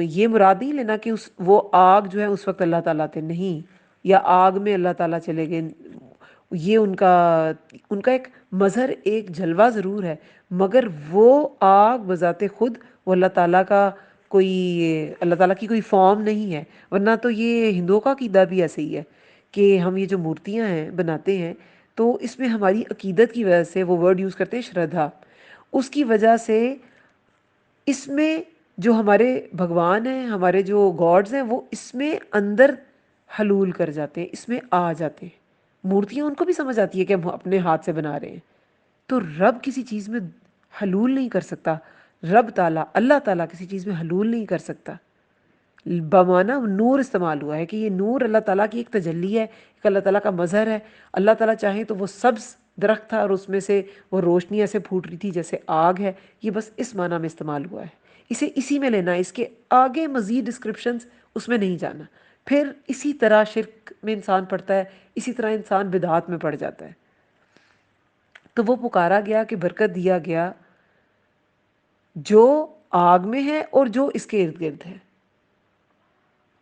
یہ مراد نہیں لینا کہ وہ آگ جو ہے اس وقت اللہ تعالیٰ تھے، نہیں، یا آگ میں اللہ تعالیٰ چلے گئے، یہ ان کا ایک مظہر، ایک جلوہ ضرور ہے، مگر وہ آگ بذات خود وہ اللہ تعالیٰ کا کوئی، اللہ تعالیٰ کی کوئی فارم نہیں ہے، ورنہ تو یہ ہندوؤں کا عقیدہ بھی ایسے ہی ہے کہ ہم یہ جو مورتیاں ہیں بناتے ہیں تو اس میں ہماری عقیدت کی وجہ سے، وہ ورڈ یوز کرتے ہیں شردھا، اس کی وجہ سے اس میں جو ہمارے بھگوان ہیں، ہمارے جو گاڈز ہیں، وہ اس میں اندر حلول کر جاتے ہیں، اس میں آ جاتے ہیں، مورتیاں ان کو بھی سمجھ آتی ہے کہ ہم اپنے ہاتھ سے بنا رہے ہیں، تو رب کسی چیز میں حلول نہیں کر سکتا، رب تعالیٰ، اللہ تعالیٰ کسی چیز میں حلول نہیں کر سکتا، بمانا نور استعمال ہوا ہے کہ یہ نور اللہ تعالیٰ کی ایک تجلی ہے، ایک اللہ تعالیٰ کا مظہر ہے، اللہ تعالیٰ چاہیں تو وہ سبز درخت تھا اور اس میں سے وہ روشنی ایسے پھوٹ رہی تھی جیسے آگ ہے، یہ بس اس معنی میں استعمال ہوا ہے، اسے اسی میں لینا، اس کے آگے مزید ڈسکرپشنز اس میں نہیں جانا، پھر اسی طرح شرک میں انسان پڑتا ہے، اسی طرح انسان بدعات میں پڑ جاتا ہے۔ تو وہ پکارا گیا کہ برکت دیا گیا جو آگ میں ہے اور جو اس کے ارد گرد ہے،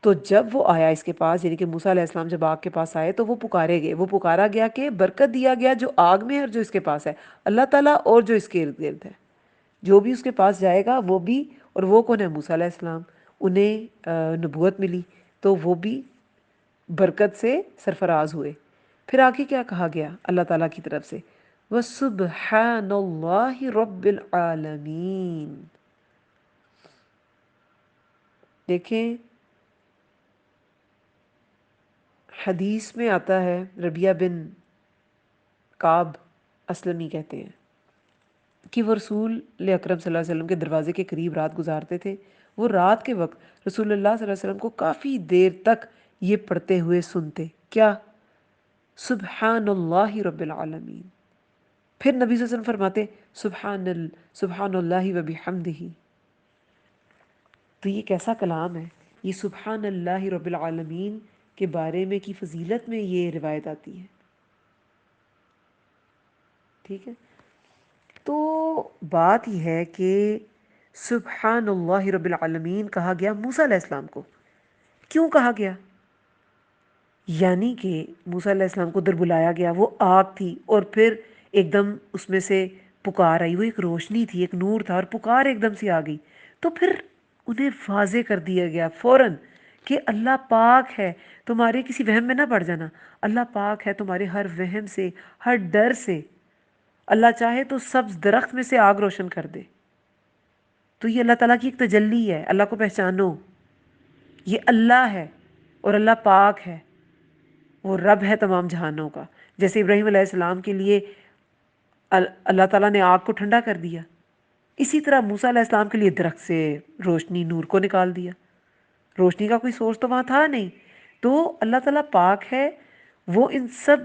تو جب وہ آیا اس کے پاس، یعنی کہ موسیٰ علیہ السلام جب آگ کے پاس آئے تو وہ پکارے گئے، وہ پکارا گیا کہ برکت دیا گیا جو آگ میں ہے اور جو اس کے پاس ہے، اللہ تعالیٰ اور جو اس کے ارد گرد ہے، جو بھی اس کے پاس جائے گا وہ بھی، اور وہ کون ہے؟ موسیٰ علیہ السلام، انہیں نبوت ملی تو وہ بھی برکت سے سرفراز ہوئے۔ پھر آگے کیا کہا گیا اللہ تعالیٰ کی طرف سے؟ وَسُبْحَانَ اللَّهِ رَبِّ الْعَالَمِينَ۔ دیکھیں حدیث میں آتا ہے، ربیہ بن کعب اسلمی کہتے ہیں کہ وہ رسول اکرم صلی اللہ علیہ وسلم کے دروازے کے قریب رات گزارتے تھے، وہ رات کے وقت رسول اللہ صلی اللہ علیہ وسلم کو کافی دیر تک یہ پڑھتے ہوئے سنتے، کیا؟ سبحان اللہ رب العالمین۔ پھر نبی صلی اللہ علیہ وسلم فرماتے سبحان اللہ و بحمدہ۔ تو یہ کیسا کلام ہے، یہ سبحان اللہ رب العالمین کے بارے میں کی فضیلت میں یہ روایت آتی ہے، ٹھیک ہے۔ تو بات یہ ہے کہ سبحان اللہ رب العالمین کہا گیا موسیٰ علیہ السلام کو، کیوں کہا گیا؟ یعنی کہ موسیٰ علیہ السلام کو ادھر بلایا گیا، وہ آگ تھی اور پھر ایک دم اس میں سے پکار آئی، وہ ایک روشنی تھی، ایک نور تھا، اور پکار ایک دم سے آ گئی، تو پھر انہیں واضح کر دیا گیا فوراً کہ اللہ پاک ہے، تمہارے کسی وہم میں نہ پڑ جانا، اللہ پاک ہے تمہارے ہر وہم سے، ہر ڈر سے، اللہ چاہے تو سبز درخت میں سے آگ روشن کر دے۔ تو یہ اللہ تعالیٰ کی ایک تجلی ہے، اللہ کو پہچانو، یہ اللہ ہے اور اللہ پاک ہے، وہ رب ہے تمام جہانوں کا، جیسے ابراہیم علیہ السلام کے لیے اللہ تعالیٰ نے آگ کو ٹھنڈا کر دیا، اسی طرح موسیٰ علیہ السلام کے لیے درخت سے روشنی، نور کو نکال دیا، روشنی کا کوئی سورس تو وہاں تھا نہیں، تو اللہ تعالیٰ پاک ہے، وہ ان سب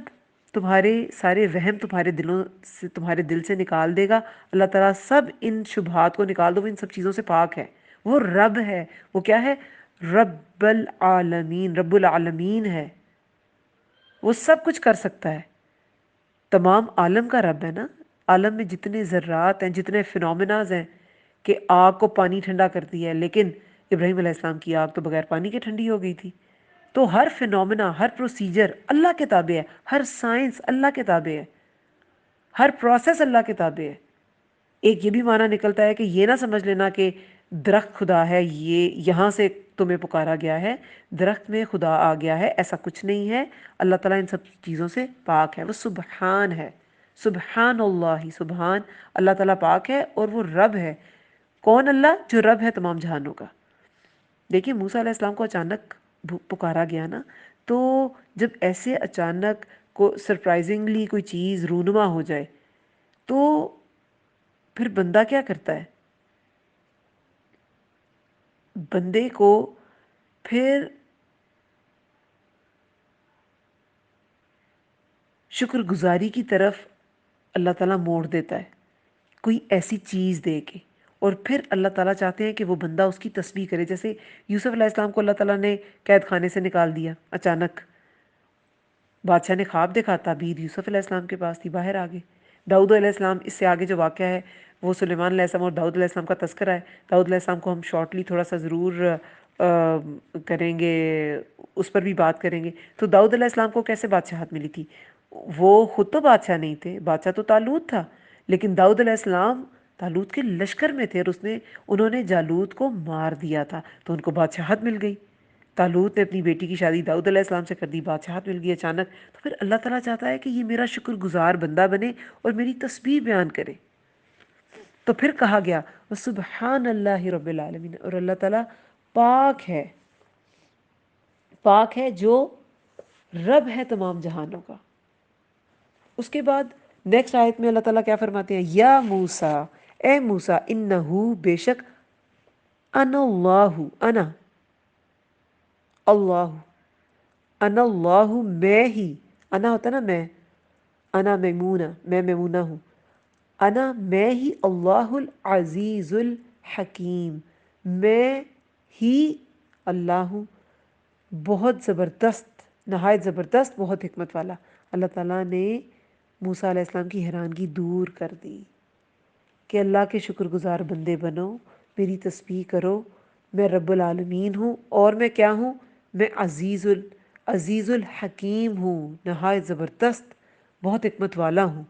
تمہارے سارے وہم تمہارے دلوں سے، تمہارے دل سے نکال دے گا اللہ تعالیٰ، سب ان شبہات کو نکال دو، وہ ان سب چیزوں سے پاک ہے، وہ رب ہے، وہ کیا ہے؟ رب العالمین، رب العالمین ہے، وہ سب کچھ کر سکتا ہے، تمام عالم کا رب ہے نا۔ عالم میں جتنے ذرات ہیں، جتنے فنومناز ہیں، کہ آگ کو پانی ٹھنڈا کرتی ہے، لیکن ابراہیم علیہ السلام کی آگ تو بغیر پانی کے ٹھنڈی ہو گئی تھی۔ تو ہر فنومنا، ہر پروسیجر اللہ کے تابع ہے، ہر سائنس اللہ کے تابع ہے، ہر پروسیس اللہ کے تابع ہے۔ ایک یہ بھی معنی نکلتا ہے کہ یہ نہ سمجھ لینا کہ درخت خدا ہے، یہ یہاں سے تمہیں پکارا گیا ہے، درخت میں خدا آ گیا ہے، ایسا کچھ نہیں ہے۔ اللہ تعالیٰ ان سب چیزوں سے پاک ہے، وہ سبحان ہے، سبحان اللہ، سبحان اللہ تعالیٰ پاک ہے اور وہ رب ہے۔ کون اللہ؟ جو رب ہے تمام جہانوں کا۔ دیکھیے موسیٰ علیہ السلام کو اچانک پکارا گیا نا، تو جب ایسے اچانک کو سرپرائزنگلی کوئی چیز رونما ہو جائے تو پھر بندہ کیا کرتا ہے؟ بندے کو پھر شکر گزاری کی طرف اللہ تعالیٰ موڑ دیتا ہے، کوئی ایسی چیز دے کے، اور پھر اللہ تعالیٰ چاہتے ہیں کہ وہ بندہ اس کی تسبیح کرے۔ جیسے یوسف علیہ السلام کو اللہ تعالیٰ نے قید خانے سے نکال دیا اچانک، بادشاہ نے خواب دیکھا، تعبیر یوسف علیہ السلام کے پاس تھی، باہر آگے۔ داؤد علیہ السلام، اس سے آگے جو واقعہ ہے وہ سلیمان علیہ السلام اور داؤد علیہ السلام کا تذکرہ ہے۔ داؤد علیہ السلام کو ہم شارٹلی تھوڑا سا ضرور کریں گے، اس پر بھی بات کریں گے۔ تو داؤد علیہ السلام کو کیسے بادشاہت ملی تھی؟ وہ خود تو بادشاہ نہیں تھے، بادشاہ تو طالوت تھا، لیکن داؤد علیہ السلام طالوت کے لشکر میں تھے، اور انہوں نے جالوت کو مار دیا تھا، تو ان کو بادشاہت مل گئی۔ طالوت نے اپنی بیٹی کی شادی داؤد علیہ السلام سے کر دی، بادشاہت مل گئی اچانک۔ تو پھر اللہ تعالیٰ چاہتا ہے کہ یہ میرا شکر گزار بندہ بنے اور میری تسبیح بیان کرے۔ تو پھر کہا گیا سبحان اللہ رب العالمین، اور اللہ تعالیٰ پاک ہے، پاک ہے جو رب ہے تمام جہانوں کا۔ اس کے بعد نیکسٹ آیت میں اللہ تعالیٰ کیا فرماتے ہیں؟ یا موسیٰ، اے موسیٰ، انہو بے شک، انا اللہ، انا اللہ، انا اللہ میں ہی، انا ہوتا نا میں، انا میمونہ، میں میمونہ ہوں، انا میں ہی اللہ العزیز الحکیم، میں ہی اللہ ہوں، بہت زبردست، نہایت زبردست، بہت حکمت والا۔ اللہ تعالیٰ نے موسیٰ علیہ السلام کی حیرانگی دور کر دی کہ اللہ کے شکر گزار بندے بنو، میری تسبیح کرو، میں رب العالمین ہوں، اور میں کیا ہوں؟ میں عزیز الحکیم ہوں، نہایت زبردست، بہت حکمت والا ہوں۔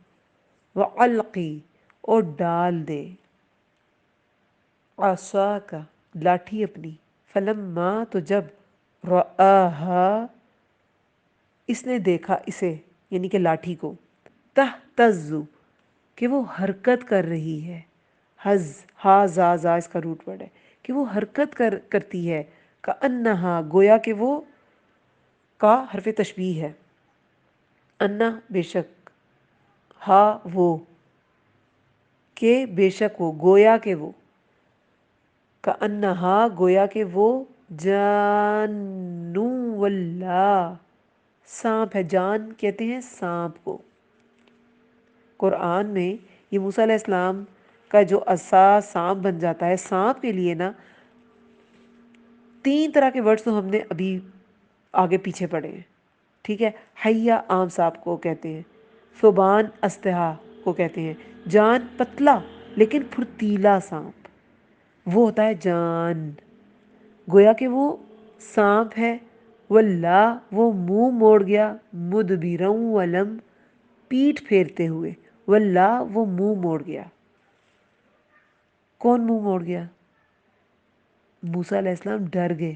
وَعَلْقِي، اور ڈال دے، عصاک، لاٹھی اپنی، فلما، تو جب، رآہا، اس نے دیکھا اسے، یعنی کہ لاٹھی کو، تہتز، کہ وہ حرکت کر رہی ہے، ہا زا زا اس کا روٹ ورڈ ہے، کہ وہ حرکت کرتی ہے، کأنہا، گویا کہ وہ، کا حرف تشبیہ ہے، انا بے شک، ہا وہ، کہ بے شک وہ، گویا کہ وہ، کأنہا، گویا کہ وہ، جان واللہ، سانپ ہے، جان کہتے ہیں سانپ کو۔ قرآن میں یہ موسیٰ علیہ السلام کا جو عصا سانپ بن جاتا ہے، سانپ کے لیے نا 3 طرح کے ورڈز تو ہم نے ابھی آگے پیچھے پڑھے ہیں، ٹھیک ہے؟ حیا عام سانپ کو کہتے ہیں، ثعبان استحا کو کہتے ہیں، جان پتلا لیکن پھرتیلا سانپ، وہ ہوتا ہے جان، گویا کہ وہ سانپ ہے۔ واللہ، وہ منہ موڑ گیا، مدبرا ولم، پیٹھ پھیرتے ہوئے، واللہ، وہ منہ موڑ گیا۔ کون منہ موڑ گیا؟ موسیٰ علیہ السلام ڈر گئے۔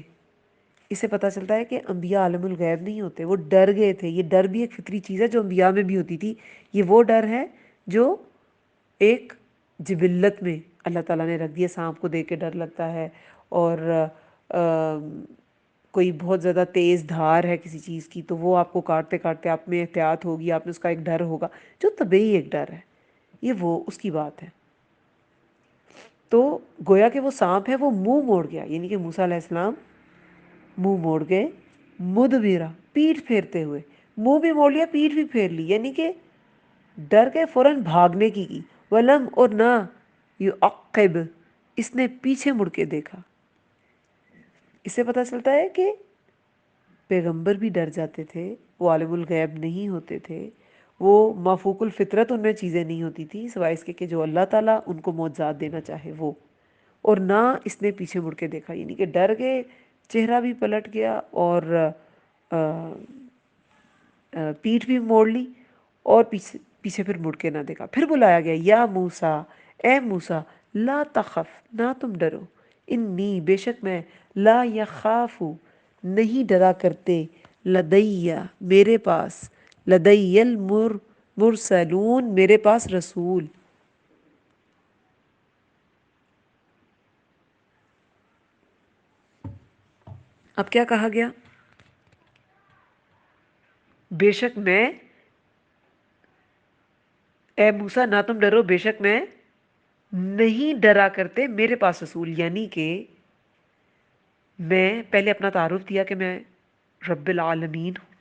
اس سے پتہ چلتا ہے کہ انبیاء عالم الغیب نہیں ہوتے، وہ ڈر گئے تھے۔ یہ ڈر بھی ایک فطری چیز ہے جو انبیاء میں بھی ہوتی تھی، یہ وہ ڈر ہے جو ایک جبلت میں اللہ تعالیٰ نے رکھ دیا۔ سانپ کو دیکھ کے ڈر لگتا ہے، اور کوئی بہت زیادہ تیز دھار ہے کسی چیز کی تو وہ آپ کو کاٹتے کاٹتے آپ میں احتیاط ہوگی، آپ میں اس کا ایک ڈر ہوگا جو طبعی ایک ڈر ہے، یہ وہ اس کی بات ہے۔ تو گویا کہ وہ سانپ ہے، وہ منہ موڑ گیا، یعنی کہ موسیٰ علیہ السلام منہ موڑ گئے، مدبرا، پیٹھ پھیرتے ہوئے، منہ بھی موڑ لیا پیٹھ بھی پھیر لی، یعنی کہ ڈر کے فوراً بھاگنے کی ولم اور نہ یعقب اس نے پیچھے مڑ کے دیکھا۔ اس سے پتہ چلتا ہے کہ پیغمبر بھی ڈر جاتے تھے، وہ عالم الغیب نہیں ہوتے تھے، وہ مافوق الفطرت ان میں چیزیں نہیں ہوتی تھی سوائے اس کے کہ جو اللہ تعالیٰ ان کو معجزات دینا چاہے وہ، اور نہ اس نے پیچھے مڑ کے دیکھا، یعنی کہ ڈر کے چہرہ بھی پلٹ گیا اور پیٹھ بھی موڑ لی اور پیچھے پیچھے پھر مڑ کے نہ دیکھا۔ پھر بلایا گیا یا موسیٰ، اے موسیٰ لا تخف نہ تم ڈرو، انی بے شک میں لا یخاف نہیں ڈرا کرتے لدی میرے پاس، لدی المرسلون میرے پاس رسول۔ اب کیا کہا گیا؟ بے شک میں، اے موسیٰ نہ تم ڈرو بے شک میں نہیں ڈرا کرتے میرے پاس رسول، یعنی کہ میں پہلے اپنا تعارف دیا کہ میں رب العالمین ہوں،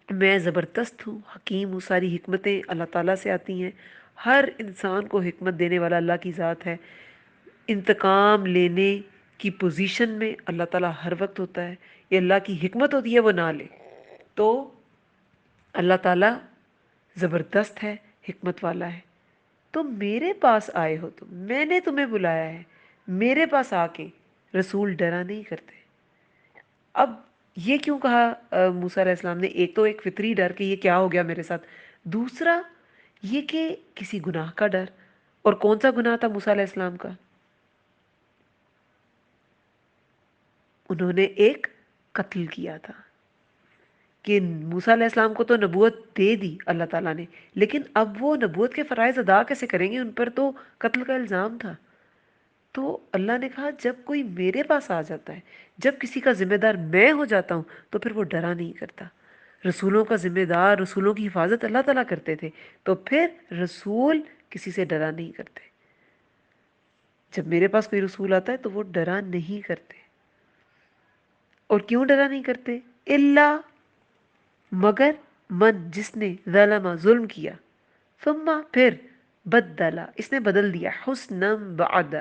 میں زبردست ہوں، حکیم ہوں، ساری حکمتیں اللہ تعالیٰ سے آتی ہیں، ہر انسان کو حکمت دینے والا اللہ کی ذات ہے، انتقام لینے کی پوزیشن میں اللہ تعالیٰ ہر وقت ہوتا ہے، یہ اللہ کی حکمت ہوتی ہے وہ نہ لے، تو اللہ تعالیٰ زبردست ہے، حکمت والا ہے۔ تو میرے پاس آئے ہو تم، میں نے تمہیں بلایا ہے، میرے پاس آ کے رسول ڈرا نہیں کرتے۔ اب یہ کیوں کہا موسیٰ علیہ السلام نے؟ ایک تو ایک فطری ڈر کہ یہ کیا ہو گیا میرے ساتھ، دوسرا یہ کہ کسی گناہ کا ڈر۔ اور کون سا گناہ تھا موسیٰ علیہ السلام کا؟ انہوں نے ایک قتل کیا تھا، کہ موسیٰ علیہ السلام کو تو نبوت دے دی اللہ تعالیٰ نے، لیکن اب وہ نبوت کے فرائض ادا کیسے کریں گے؟ ان پر تو قتل کا الزام تھا۔ تو اللہ نے کہا جب کوئی میرے پاس آ جاتا ہے، جب کسی کا ذمہ دار میں ہو جاتا ہوں تو پھر وہ ڈرا نہیں کرتا۔ رسولوں کا ذمہ دار، رسولوں کی حفاظت اللہ تعالیٰ کرتے تھے، تو پھر رسول کسی سے ڈرا نہیں کرتے۔ جب میرے پاس کوئی رسول آتا ہے تو وہ ڈرا نہیں کرتے۔ اور کیوں ڈرا نہیں کرتے؟ اللہ مگر من جس نے ظلم ظلم کیا، ثم پھر بدلا اس نے بدل دیا، حسنم بعد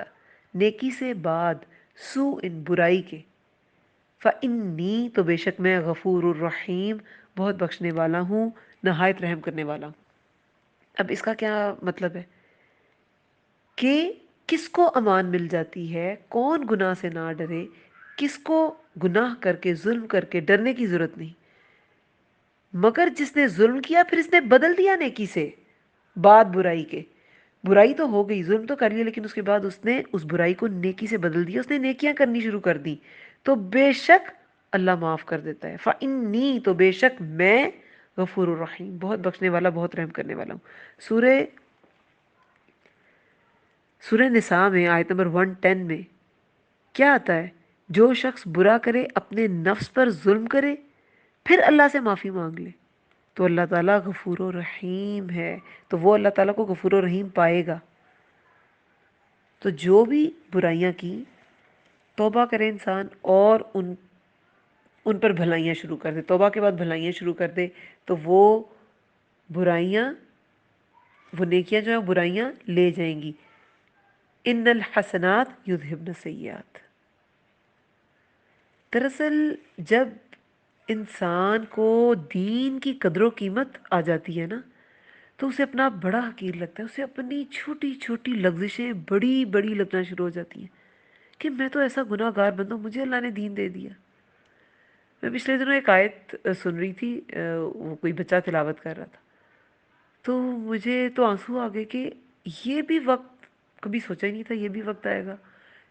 نیکی سے بعد، سو ان برائی کے، فَإِنِّي تو بے شک میں غفور الرحیم بہت بخشنے والا ہوں، نہایت رحم کرنے والا ہوں۔ اب اس کا کیا مطلب ہے؟ کہ کس کو امان مل جاتی ہے، کون گناہ سے نہ ڈرے، کس کو گناہ کر کے ظلم کر کے ڈرنے کی ضرورت نہیں، مگر جس نے ظلم کیا پھر اس نے بدل دیا نیکی سے بعد برائی کے۔ برائی تو ہو گئی، ظلم تو کر لیا، لیکن اس کے بعد اس نے اس برائی کو نیکی سے بدل دیا، اس نے نیکیاں کرنی شروع کر دی، تو بے شک اللہ معاف کر دیتا ہے۔ فَإِنِّي تو بے شک میں غفور الرحیم بہت بخشنے والا بہت رحم کرنے والا ہوں۔ سورہ نساء میں آیت نمبر 110 میں کیا آتا ہے؟ جو شخص برا کرے، اپنے نفس پر ظلم کرے، پھر اللہ سے معافی مانگ لے، تو اللہ تعالیٰ غفور و رحیم ہے، تو وہ اللہ تعالیٰ کو غفور و رحیم پائے گا۔ تو جو بھی برائیاں کی توبہ کرے انسان اور ان پر بھلائیاں شروع کر دے، توبہ کے بعد بھلائیاں شروع کر دے، تو وہ برائیاں، وہ نیکیاں جو ہیں برائیاں لے جائیں گی۔ ان الحسنات یذہبن السیئات۔ دراصل جب انسان کو دین کی قدر و قیمت آ جاتی ہے نا، تو اسے اپنا آپ بڑا حقیر لگتا ہے، اسے اپنی چھوٹی چھوٹی لغزشیں بڑی بڑی لگنا شروع ہو جاتی ہیں کہ میں تو ایسا گناہ گار بندہ ہوں، مجھے اللہ نے دین دے دیا۔ میں پچھلے دنوں ایک آیت سن رہی تھی، وہ کوئی بچہ تلاوت کر رہا تھا، تو مجھے تو آنسو آ گئے کہ یہ بھی وقت کبھی سوچا ہی نہیں تھا، یہ بھی وقت آئے گا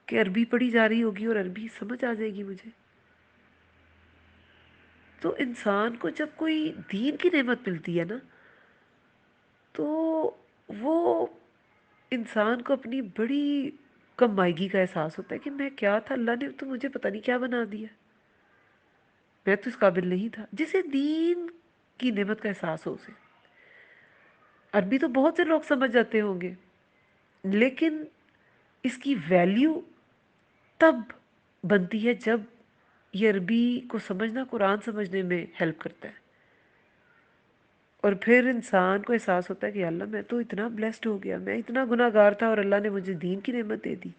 کہ عربی پڑھی جا رہی ہوگی اور عربی سمجھ آ جائے گی مجھے۔ تو انسان کو جب کوئی دین کی نعمت ملتی ہے نا، تو وہ انسان کو اپنی بڑی کم مائگی کا احساس ہوتا ہے کہ میں کیا تھا، اللہ نے تو مجھے پتہ نہیں کیا بنا دیا، میں تو اس قابل نہیں تھا۔ جسے دین کی نعمت کا احساس ہو اسے، عربی تو بہت سے لوگ سمجھ جاتے ہوں گے، لیکن اس کی ویلیو تب بنتی ہے جب یہ عربی کو سمجھنا قرآن سمجھنے میں ہیلپ کرتا ہے۔ اور پھر انسان کو احساس ہوتا ہے کہ اللہ میں تو اتنا بلیسڈ ہو گیا، میں اتنا گناہ گار تھا اور اللہ نے مجھے دین کی نعمت دے دی.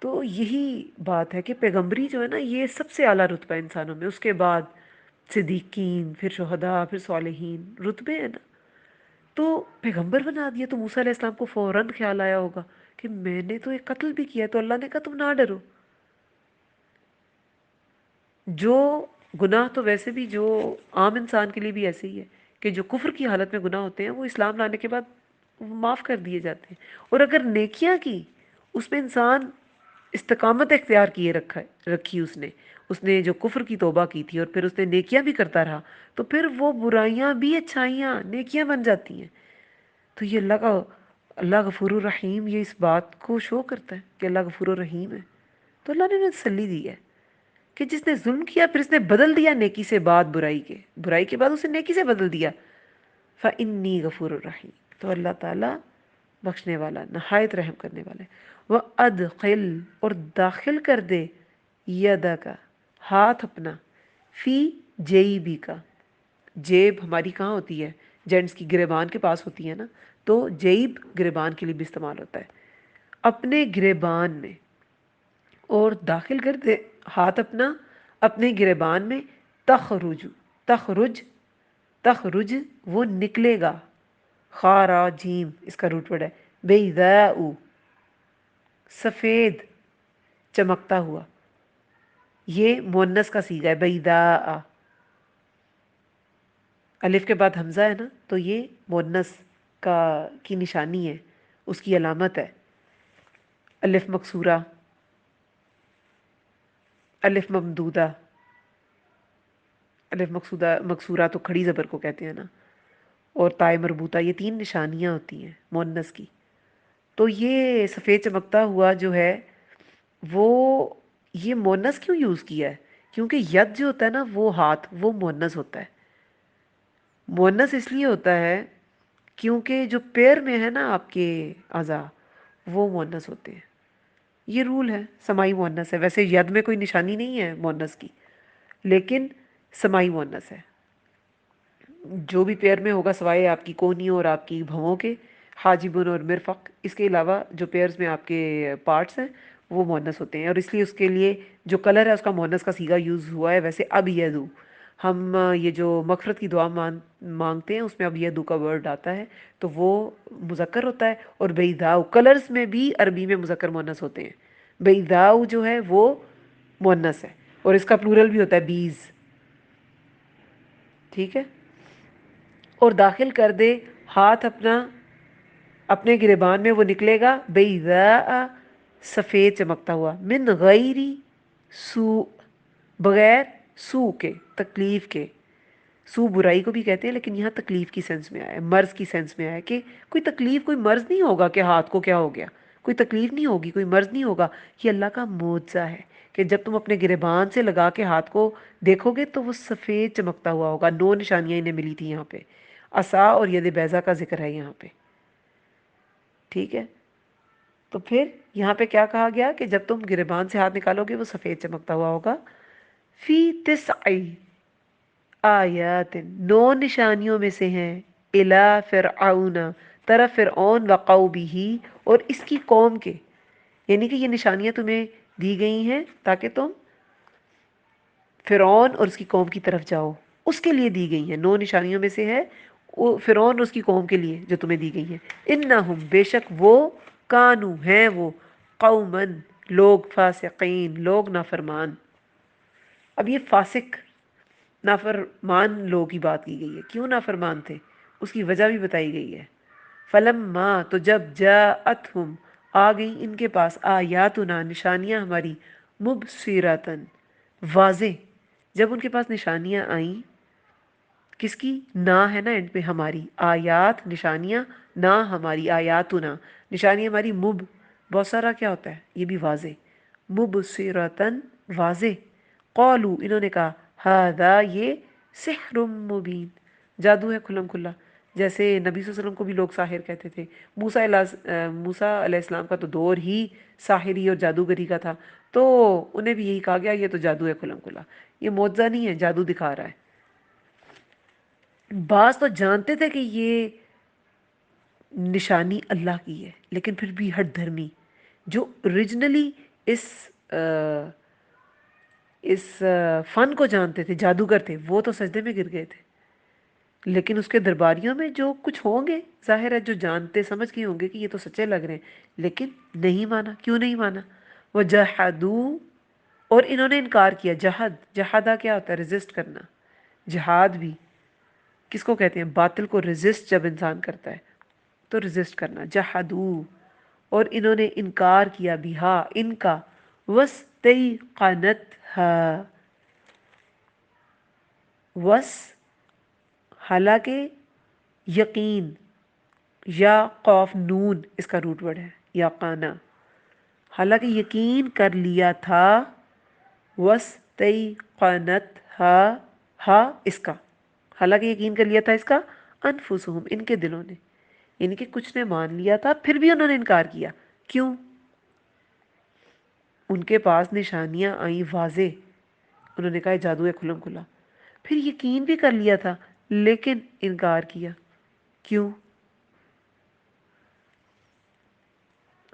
تو یہی بات ہے کہ پیغمبری جو ہے نا یہ سب سے اعلیٰ رتبہ ہے انسانوں میں. اس کے بعد صدیقین، پھر شہداء، پھر صالحین، رتبے ہیں نا. تو پیغمبر بنا دیا تو موسیٰ علیہ السلام کو فوراً خیال آیا ہوگا کہ میں نے تو ایک قتل بھی کیا ہے، تو اللہ نے کہا تم نہ ڈرو. جو گناہ تو ویسے بھی جو عام انسان کے لیے بھی ایسے ہی ہے کہ جو کفر کی حالت میں گناہ ہوتے ہیں وہ اسلام لانے کے بعد معاف کر دیے جاتے ہیں. اور اگر نیکیاں کی، اس میں انسان استقامت اختیار کیے رکھی اس نے جو کفر کی توبہ کی تھی اور پھر اس نے نیکیاں بھی کرتا رہا، تو پھر وہ برائیاں بھی اچھائیاں نیکیاں بن جاتی ہیں. تو یہ اللہ غفور الرحیم، یہ اس بات کو شو کرتا ہے کہ اللہ غفور الرحیم ہے. تو اللہ نے انہیں تسلی دی ہے کہ جس نے ظلم کیا پھر اس نے بدل دیا نیکی سے بعد برائی کے بعد اسے نیکی سے بدل دیا. فَإِنِّي غفور الرحیم، تو اللہ تعالیٰ بخشنے والا، نہایت رحم کرنے والا ہے. وَأَدْخِلْ، اور داخل کر دے، یدک، ہاتھ اپنا، فی جیبی کا. جیب ہماری کہاں ہوتی ہے؟ جینٹس کی گریبان کے پاس ہوتی ہے نا. تو جیب گریبان کے لیے بھی استعمال ہوتا ہے. اپنے گریبان میں، اور داخل کر دے ہاتھ اپنا اپنے گریبان میں. تخرج، تخرج، تخرج وہ نکلے گا، خارا جیم اس کا روٹ ورڈ ہے، بیضاء سفید، چمکتا ہوا. یہ مونس کا صیغہ ہے، بیضاء. الف کے بعد حمزہ ہے نا، تو یہ مونس کی نشانی ہے، اس کی علامت ہے. الف مکسورہ، الف ممدودہ. الف مکسورہ تو کھڑی زبر کو کہتے ہیں نا، اور تائے مربوطہ، یہ تین نشانیاں ہوتی ہیں مونس کی. تو یہ سفید چمکتا ہوا جو ہے وہ، یہ مونس کیوں یوز کیا ہے؟ کیونکہ ید جو ہوتا ہے نا وہ ہاتھ، وہ مونس ہوتا ہے. مونس اس لیے ہوتا ہے کیونکہ جو پیر میں ہے نا آپ کے اعضاء، وہ مونس ہوتے ہیں. یہ رول ہے، سمائی مونس ہے. ویسے ید میں کوئی نشانی نہیں ہے مونس کی، لیکن سمائی مونس ہے. جو بھی پیر میں ہوگا سوائے آپ کی کونیوں اور آپ کی بھووں کے، حاجبن اور مرفق، اس کے علاوہ جو پیرز میں آپ کے پارٹس ہیں وہ مونس ہوتے ہیں. اور اس لیے اس کے لیے جو کلر ہے اس کا مونس کا صیغہ یوز ہوا ہے. ویسے اب یدو، ہم یہ جو مغفرت کی دعا مانگتے ہیں اس میں اب یدو کا ورڈ آتا ہے تو وہ مذکر ہوتا ہے. اور بیضاء کلرز میں بھی عربی میں مذکر مونس ہوتے ہیں. بیضاء جو ہے وہ مونس ہے، اور اس کا پلورل بھی ہوتا ہے بیز. ٹھیک ہے. اور داخل کر دے ہاتھ اپنا اپنے گریبان میں، وہ نکلے گا بیضاء سفید چمکتا ہوا، من غیری سوء بغیر سوء کے، تکلیف کے. سو برائی کو بھی کہتے ہیں لیکن یہاں تکلیف کی سینس میں آیا ہے، مرض کی سینس میں آیا ہے کہ کوئی تکلیف، کوئی مرض نہیں ہوگا کہ ہاتھ کو کیا ہو گیا، کوئی تکلیف نہیں ہوگی، کوئی مرض نہیں ہوگا. یہ اللہ کا معجزہ ہے کہ جب تم اپنے گریبان سے لگا کے ہاتھ کو دیکھو گے تو وہ سفید چمکتا ہوا ہوگا. 9 نشانیاں انہیں ملی تھی یہاں پہ. عصا اور ید بیضا کا ذکر ہے یہاں پہ. ٹھیک ہے. تو پھر یہاں پہ کیا کہا گیا کہ جب تم گریبان سے ہاتھ نکالو گے وہ سفید چمکتا ہوا ہوگا. فی تسع آیات، 9 نشانیوں میں سے ہیں، الی فرعون، طرف فرعون، وقومہ، اور اس کی قوم کے. یعنی کہ یہ نشانیاں تمہیں دی گئی ہیں تاکہ تم فرعون اور اس کی قوم کی طرف جاؤ، اس کے لیے دی گئی ہیں. 9 نشانیوں میں سے ہے وہ فرعون اور اس کی قوم کے لیے جو تمہیں دی گئی ہیں. انہم، بے شک وہ، کانو ہیں وہ، قومن لوگ، فاسقین لوگ نافرمان. اب یہ فاسق نافرمان لوگ کی بات کی گئی ہے. کیوں نافرمان تھے اس کی وجہ بھی بتائی گئی ہے. فلما، تو جب، جاءتہم آ گئی ان کے پاس، آیاتنا نشانیاں ہماری، مبصراتن واضح. جب ان کے پاس نشانیاں آئیں، کس کی؟ نا ہے نا اینڈ پہ، ہماری آیات نشانیاں، نا ہماری آیاتنا نشانیاں ہماری، بہت سارا کیا ہوتا ہے یہ بھی واضح، مبصراتن واضح. قالو انہوں نے کہا، ہذا یہ، سحر مبین جادو ہے کھلم کھلا. جیسے نبی صلی اللہ علیہ وسلم کو بھی لوگ ساحر کہتے تھے. موسیٰ علیہ السلام کا تو دور ہی ساحری اور جادوگری کا تھا، تو انہیں بھی یہی کہا گیا یہ تو جادو ہے کھلم کھلا، یہ معجزہ نہیں ہے، جادو دکھا رہا ہے. بعض تو جانتے تھے کہ یہ نشانی اللہ کی ہے، لیکن پھر بھی ہٹ دھرمی جو اوریجنلی اس اس فن کو جانتے تھے، جادوگر تھے، وہ تو سجدے میں گر گئے تھے. لیکن اس کے درباریوں میں جو کچھ ہوں گے، ظاہر ہے جو جانتے سمجھ کے ہوں گے کہ یہ تو سچے لگ رہے ہیں، لیکن نہیں مانا. کیوں نہیں مانا؟ وہ جہادو، اور انہوں نے انکار کیا. جہادہ کیا ہوتا ہے؟ ریزسٹ کرنا. جہاد بھی کس کو کہتے ہیں؟ باطل کو ریزسٹ جب انسان کرتا ہے تو ریزسٹ کرنا. جہادو، اور انہوں نے انکار کیا بھی، ہاں ان کا. وَاسْتَيْقَنَتْهَا، وس حالانکہ یقین، یا قوف نون اس کا روٹ ورڈ ہے، یا قانا، حالانکہ یقین کر لیا تھا. وَاسْتَيْقَنَتْهَا، ہا اس کا، حالانکہ یقین کر لیا تھا اس کا. انفسہم، ان کے دلوں نے، یعنی کہ کچھ نے مان لیا تھا پھر بھی انہوں نے انکار کیا. کیوں؟ ان کے پاس نشانیاں آئیں واضح، انہوں نے کہا یہ جادو ہے کھلم کھلا. پھر یقین بھی کر لیا تھا لیکن انکار کیا. کیوں؟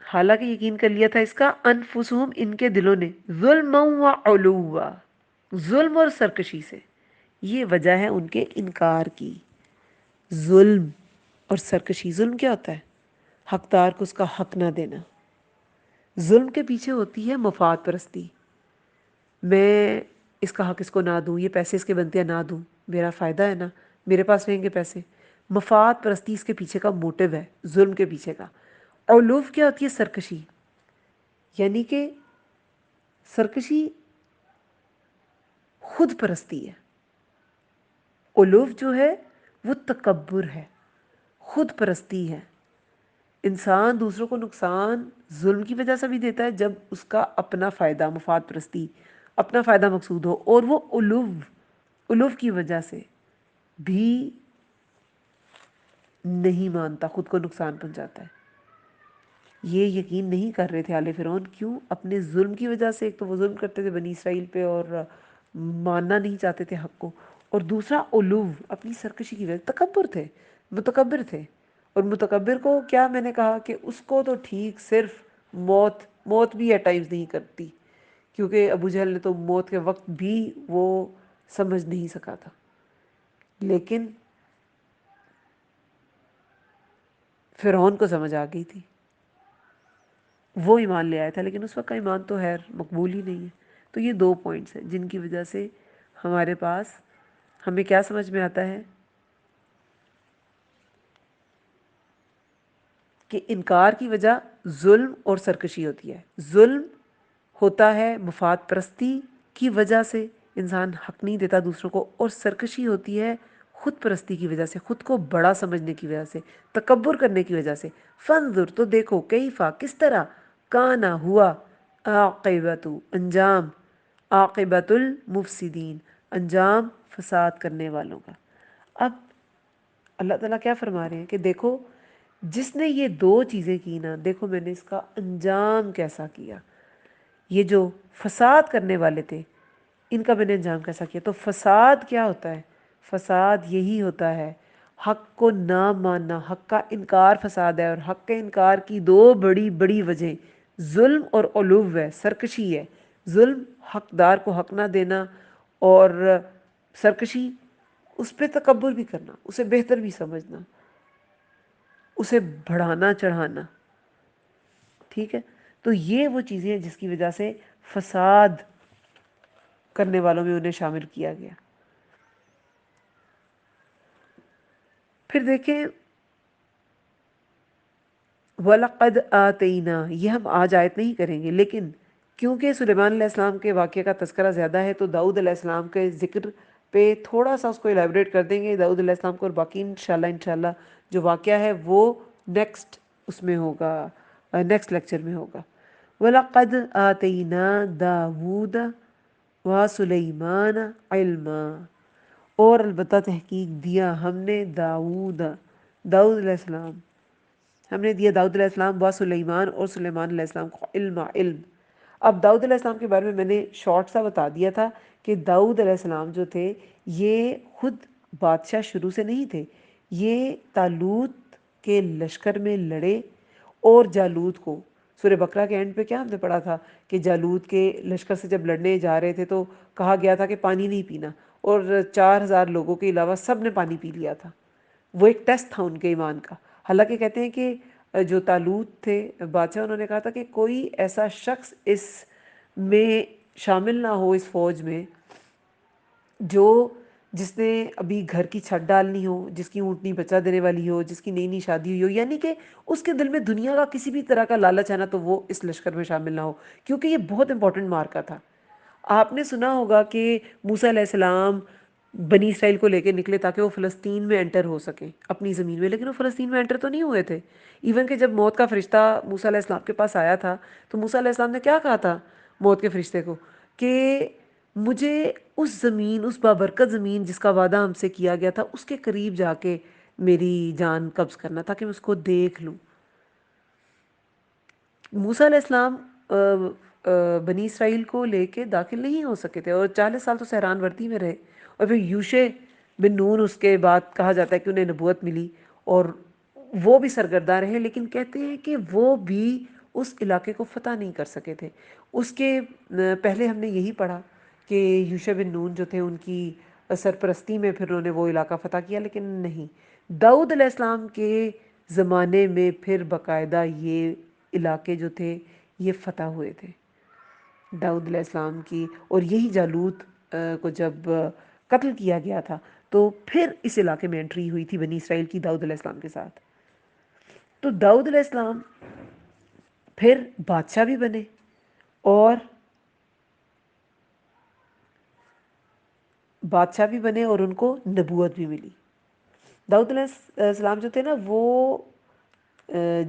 حالانکہ یقین کر لیا تھا اس کا. انفسہم، ان کے دلوں نے. ظلم و علوا، ظلم اور سرکشی سے. یہ وجہ ہے ان کے انکار کی. ظلم اور سرکشی. ظلم کیا ہوتا ہے؟ حقدار کو اس کا حق نہ دینا. ظلم کے پیچھے ہوتی ہے مفاد پرستی. میں اس کا حق اس کو نہ دوں، یہ پیسے اس کے بنتے ہیں نہ دوں، میرا فائدہ ہے نا، میرے پاس رہیں گے پیسے. مفاد پرستی اس کے پیچھے کا موٹو ہے، ظلم کے پیچھے کا. علو کیا ہوتی ہے؟ سرکشی. یعنی کہ سرکشی خود پرستی ہے. علو جو ہے وہ تکبر ہے، خود پرستی ہے. انسان دوسروں کو نقصان ظلم کی وجہ سے بھی دیتا ہے جب اس کا اپنا فائدہ، مفاد پرستی، اپنا فائدہ مقصود ہو، اور وہ علو کی وجہ سے بھی نہیں مانتا، خود کو نقصان پہنچاتا ہے. یہ یقین نہیں کر رہے تھے آل فرعون. کیوں؟ اپنے ظلم کی وجہ سے. ایک تو وہ ظلم کرتے تھے بنی اسرائیل پہ اور ماننا نہیں چاہتے تھے حق کو، اور دوسرا علو، اپنی سرکشی کی وجہ. تکبر تھے، متکبر تھے. اور متکبر کو کیا میں نے کہا کہ اس کو تو ٹھیک صرف موت بھی ایٹ ٹائمز نہیں کرتی، کیونکہ ابو جہل نے تو موت کے وقت بھی وہ سمجھ نہیں سکا تھا. لیکن فرعون کو سمجھ آ گئی تھی، وہ ایمان لے آیا تھا، لیکن اس وقت کا ایمان تو خیر مقبول ہی نہیں ہے. تو یہ دو پوائنٹس ہیں جن کی وجہ سے ہمارے پاس، ہمیں کیا سمجھ میں آتا ہے کہ انکار کی وجہ ظلم اور سرکشی ہوتی ہے. ظلم ہوتا ہے مفاد پرستی کی وجہ سے، انسان حق نہیں دیتا دوسروں کو، اور سرکشی ہوتی ہے خود پرستی کی وجہ سے، خود کو بڑا سمجھنے کی وجہ سے، تکبر کرنے کی وجہ سے. فانظر، تو دیکھو، کیفا، کس طرح، کانا، ہوا، عاقبت، انجام، عاقبت المفسدین، انجام فساد کرنے والوں کا. اب اللہ تعالیٰ کیا فرما رہے ہیں کہ دیکھو جس نے یہ دو چیزیں کی نا، دیکھو میں نے اس کا انجام کیسا کیا. یہ جو فساد کرنے والے تھے ان کا میں نے انجام کیسا کیا. تو فساد کیا ہوتا ہے؟ فساد یہی ہوتا ہے حق کو نہ ماننا. حق کا انکار فساد ہے، اور حق کے انکار کی دو بڑی بڑی وجہیں ظلم اور علو ہے، سرکشی ہے. ظلم، حقدار کو حق نہ دینا، اور سرکشی، اس پہ تکبر بھی کرنا، اسے بہتر بھی سمجھنا، اسے بڑھانا چڑھانا. ٹھیک ہے؟ تو یہ وہ چیزیں ہیں جس کی وجہ سے فساد کرنے والوں میں انہیں شامل کیا گیا. پھر دیکھیں وَلَقَدْ آتَيْنَا، یہ ہم آج آیت نہیں کریں گے، لیکن کیونکہ سلیمان علیہ السلام کے واقعے کا تذکرہ زیادہ ہے تو داؤد علیہ السلام کے ذکر پہ تھوڑا سا اس کو ایلیبریٹ کر دیں گے، داؤد علیہ السلام کو. اور باقی انشاءاللہ جو واقعہ ہے وہ نیکسٹ اس میں ہوگا، نیکسٹ لیکچر میں ہوگا. وَلَقَدْ آتَيْنَا دَاوُودَ وَسُلَيْمَانَ عِلْمًا، اور البتہ تحقیق دیا ہم نے داؤد علیہ السلام، ہم نے دیا داؤد علیہ السلام و سلیمان، اور سلیمان علیہ السلام کو علم. اب داؤد علیہ السلام کے بارے میں نے شارٹ سا بتا دیا تھا کہ داؤد علیہ السلام جو تھے یہ خود بادشاہ شروع سے نہیں تھے، یہ طالوت کے لشکر میں لڑے، اور جالوت کو سورہ بقرہ کے اینڈ پہ کیا ہم نے پڑھا تھا کہ جالوت کے لشکر سے جب لڑنے جا رہے تھے تو کہا گیا تھا کہ پانی نہیں پینا، اور 4,000 لوگوں کے علاوہ سب نے پانی پی لیا تھا۔ وہ ایک ٹیسٹ تھا ان کے ایمان کا۔ حالانکہ کہتے ہیں کہ جو طالوت تھے بادشاہ، انہوں نے کہا تھا کہ کوئی ایسا شخص اس میں شامل نہ ہو، اس فوج میں، جس نے ابھی گھر کی چھت ڈالنی ہو، جس کی اونٹنی بچہ دینے والی ہو، جس کی نئی نئی شادی ہوئی ہو، یعنی کہ اس کے دل میں دنیا کا کسی بھی طرح کا لالچ ہے نا، تو وہ اس لشکر میں شامل نہ ہو، کیونکہ یہ بہت امپورٹنٹ مارکا تھا۔ آپ نے سنا ہوگا کہ موسیٰ علیہ السلام بنی اسرائیل کو لے کے نکلے تاکہ وہ فلسطین میں انٹر ہو سکیں اپنی زمین میں، لیکن وہ فلسطین میں انٹر تو نہیں ہوئے تھے۔ ایون کہ جب موت کا فرشتہ موسیٰ علیہ السلام کے پاس آیا تھا تو موسیٰ علیہ السلام نے کیا کہا تھا موت کے فرشتے کو کہ مجھے اس زمین، اس بابرکت زمین جس کا وعدہ ہم سے کیا گیا تھا، اس کے قریب جا کے میری جان قبض کرنا تاکہ میں اس کو دیکھ لوں۔ موسیٰ علیہ السلام بنی اسرائیل کو لے کے داخل نہیں ہو سکے تھے، اور 40 سال تو صحران وردی میں رہے، اور پھر یوشع بن نون اس کے بعد کہا جاتا ہے کہ انہیں نبوت ملی، اور وہ بھی سرگرداں رہے، لیکن کہتے ہیں کہ وہ بھی اس علاقے کو فتح نہیں کر سکے تھے۔ اس کے پہلے ہم نے یہی پڑھا کہ یوشع بن نون جو تھے ان کی سرپرستی میں پھر انہوں نے وہ علاقہ فتح کیا، لیکن نہیں، داؤد علیہ السلام کے زمانے میں پھر باقاعدہ یہ علاقے جو تھے یہ فتح ہوئے تھے داؤد علیہ السلام کی، اور یہی جالوت کو جب قتل کیا گیا تھا تو پھر اس علاقے میں انٹری ہوئی تھی بنی اسرائیل کی داؤد علیہ السلام کے ساتھ۔ تو داؤد علیہ السلام پھر بادشاہ بھی بنے، اور ان کو نبوت بھی ملی۔ داؤد علیہ السلام جو تھے نا، وہ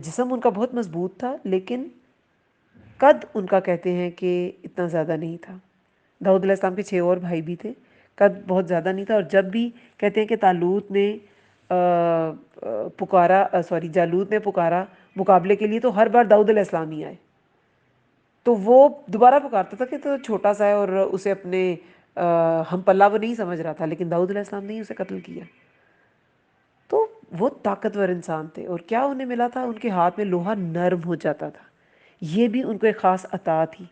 جسم ان کا بہت مضبوط تھا، لیکن قد ان کا کہتے ہیں کہ اتنا زیادہ نہیں تھا۔ داؤد علیہ السلام کے 6 اور بھائی بھی تھے، قد بہت زیادہ نہیں تھا، اور جب بھی کہتے ہیں کہ جالوت نے پکارا مقابلے کے لیے، تو ہر بار داؤد علیہ السلام ہی آئے، تو وہ دوبارہ پکارتا تھا کہ تو چھوٹا سا ہے اور اسے اپنے ہم پلہ وہ نہیں سمجھ رہا تھا، لیکن داؤد علیہ السلام نے ہی اسے قتل کیا۔ تو وہ طاقتور انسان تھے، اور کیا انہیں ملا تھا؟ ان کے ہاتھ میں لوہا نرم ہو جاتا تھا، یہ بھی ان کو ایک خاص عطا تھی۔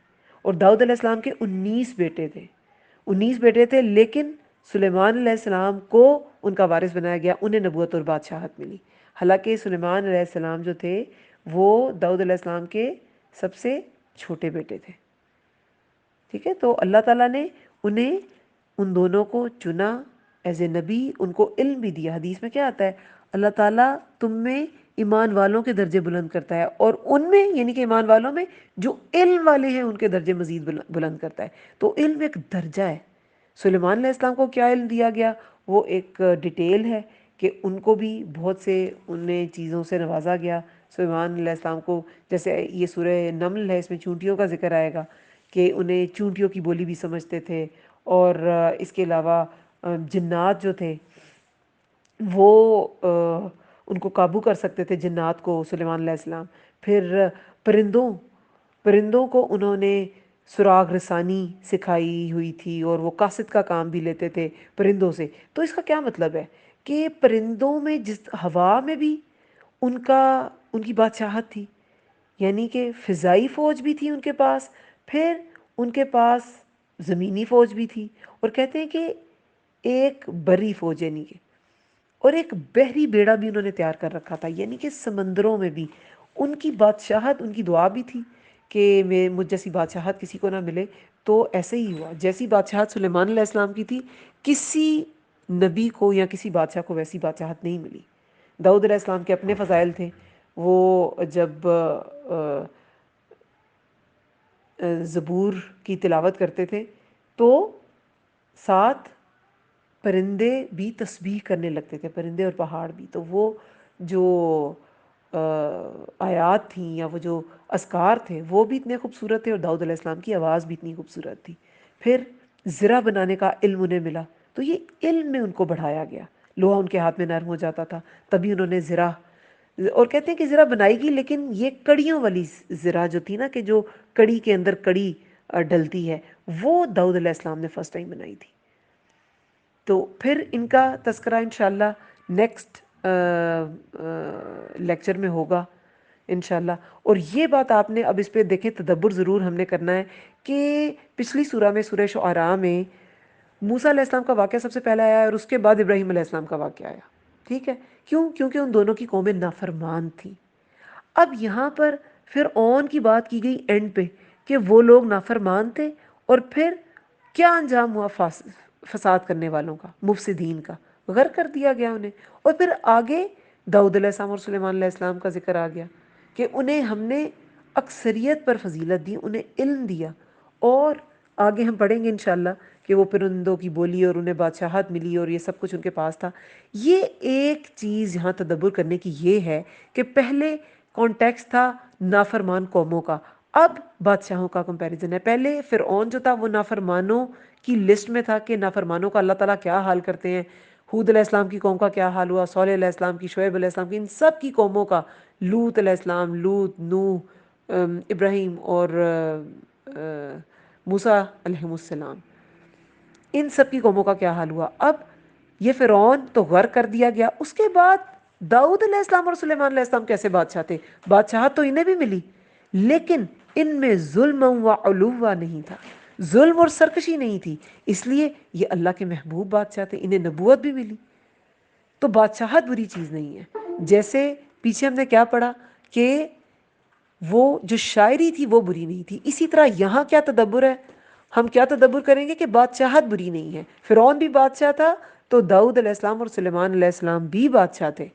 اور داؤد علیہ السلام کے 19 بیٹے تھے، لیکن سلیمان علیہ السلام کو ان کا وارث بنایا گیا، انہیں نبوت اور بادشاہت ملی۔ حالانکہ سلیمان علیہ السلام جو تھے وہ داؤد علیہ السلام کے سب سے چھوٹے بیٹے تھے۔ ٹھیک ہے، تو اللہ تعالیٰ نے انہیں ان دونوں کو چنا ایز اے نبی، ان کو علم بھی دیا۔ حدیث میں کیا آتا ہے؟ اللہ تعالیٰ تم میں ایمان والوں کے درجے بلند کرتا ہے، اور ان میں یعنی کہ ایمان والوں میں جو علم والے ہیں ان کے درجے مزید بلند کرتا ہے۔ تو علم ایک درجہ ہے۔ سلیمان علیہ السلام کو کیا علم دیا گیا؟ وہ ایک ڈیٹیل ہے کہ ان کو بھی بہت سے انہیں چیزوں سے نوازا گیا۔ سلیمان علیہ السلام کو، جیسے یہ سورہ نمل ہے، اس میں چونٹیوں کا ذکر آئے گا کہ انہیں چونٹیوں کی بولی بھی سمجھتے تھے، اور اس کے علاوہ جنات جو تھے وہ ان کو قابو کر سکتے تھے، جنات کو سلیمان علیہ السلام۔ پھر پرندوں کو انہوں نے سراغ رسانی سکھائی ہوئی تھی، اور وہ قاصد کا کام بھی لیتے تھے پرندوں سے۔ تو اس کا کیا مطلب ہے کہ پرندوں میں، جس ہوا میں بھی ان کی بادشاہت تھی، یعنی کہ فضائی فوج بھی تھی ان کے پاس، پھر ان کے پاس زمینی فوج بھی تھی، اور کہتے ہیں کہ ایک بری فوج، یعنی کہ اور ایک بحری بیڑا بھی انہوں نے تیار کر رکھا تھا، یعنی کہ سمندروں میں بھی ان کی بادشاہت، ان کی دعا بھی تھی کہ مجھ جیسی بادشاہت کسی کو نہ ملے۔ تو ایسے ہی ہوا، جیسی بادشاہت سلیمان علیہ السلام کی تھی، کسی نبی کو یا کسی بادشاہ کو ویسی بادشاہت نہیں ملی۔ داؤد علیہ السلام کے اپنے فضائل تھے، وہ جب زبور کی تلاوت کرتے تھے تو ساتھ پرندے بھی تسبیح کرنے لگتے تھے، پرندے اور پہاڑ بھی۔ تو وہ جو آیات تھیں یا وہ جو اذکار تھے وہ بھی اتنے خوبصورت تھے، اور داؤد علیہ السلام کی آواز بھی اتنی خوبصورت تھی۔ پھر زرہ بنانے کا علم انہیں ملا، تو یہ علم میں ان کو بڑھایا گیا۔ لوہا ان کے ہاتھ میں نرم ہو جاتا تھا، تبھی انہوں نے زرہ، اور کہتے ہیں کہ زرہ بنائی گی، لیکن یہ کڑیوں والی زرہ جو تھی نا، کہ جو کڑی کے اندر کڑی ڈلتی ہے، وہ داؤد علیہ السلام نے فرسٹ ٹائم بنائی تھی۔ تو پھر ان کا تذکرہ انشاءاللہ نیکسٹ لیکچر میں ہوگا انشاءاللہ. اور یہ بات آپ نے اب اس پہ دیکھیں، تدبر ضرور ہم نے کرنا ہے کہ پچھلی سورہ میں، سورہ شعراء میں، موسیٰ علیہ السلام کا واقعہ سب سے پہلا آیا اور اس کے بعد ابراہیم علیہ السلام کا واقعہ آیا. ٹھیک ہے، کیوں؟ کیونکہ ان دونوں کی قومیں نافرمان تھیں. اب یہاں پر فرعون کی بات کی گئی اینڈ پہ کہ وہ لوگ نافرمان تھے، اور پھر کیا انجام ہوا فساد کرنے والوں کا، مفسدین کا، غرق کر دیا گیا انہیں. اور پھر آگے داؤد علیہ السلام اور سلیمان علیہ السلام کا ذکر آ گیا کہ انہیں ہم نے اکثریت پر فضیلت دی، انہیں علم دیا. اور آگے ہم پڑھیں گے انشاءاللہ کہ وہ پرندوں کی بولی اور انہیں بادشاہت ملی اور یہ سب کچھ ان کے پاس تھا. یہ ایک چیز یہاں تدبر کرنے کی یہ ہے کہ پہلے کانٹیکس تھا نافرمان قوموں کا، اب بادشاہوں کا کمپیریزن ہے. پہلے فرعون جو تھا وہ نافرمانوں کی لسٹ میں تھا کہ نافرمانوں کا اللہ تعالیٰ کیا حال کرتے ہیں. حود علیہ السلام کی قوم کا کیا حال ہوا، صالح علیہ السلام کی، شعیب علیہ السلام کی، ان سب کی قوموں کا، لوط علیہ السلام، لوط، نوح، ابراہیم اور موسیٰ علیہ السلام، ان سب کی قوموں کا کیا حال ہوا. اب یہ فرعون تو غرق کر دیا گیا. اس کے بعد داؤد علیہ السلام اور سلیمان علیہ السلام کیسے بادشاہ تھے؟ بادشاہت تو انہیں بھی ملی، لیکن ان میں ظلم و علو نہیں تھا، ظلم اور سرکشی نہیں تھی. اس لیے یہ اللہ کے محبوب بادشاہ تھے، انہیں نبوت بھی ملی. تو بادشاہت بری چیز نہیں ہے. جیسے پیچھے ہم نے کیا پڑھا کہ وہ جو شاعری تھی وہ بری نہیں تھی، اسی طرح یہاں کیا تدبر ہے؟ ہم کیا تدبر کریں گے کہ بادشاہت بری نہیں ہے. فرعون بھی بادشاہ تھا تو داؤد علیہ السلام اور سلیمان علیہ السلام بھی بادشاہ تھے.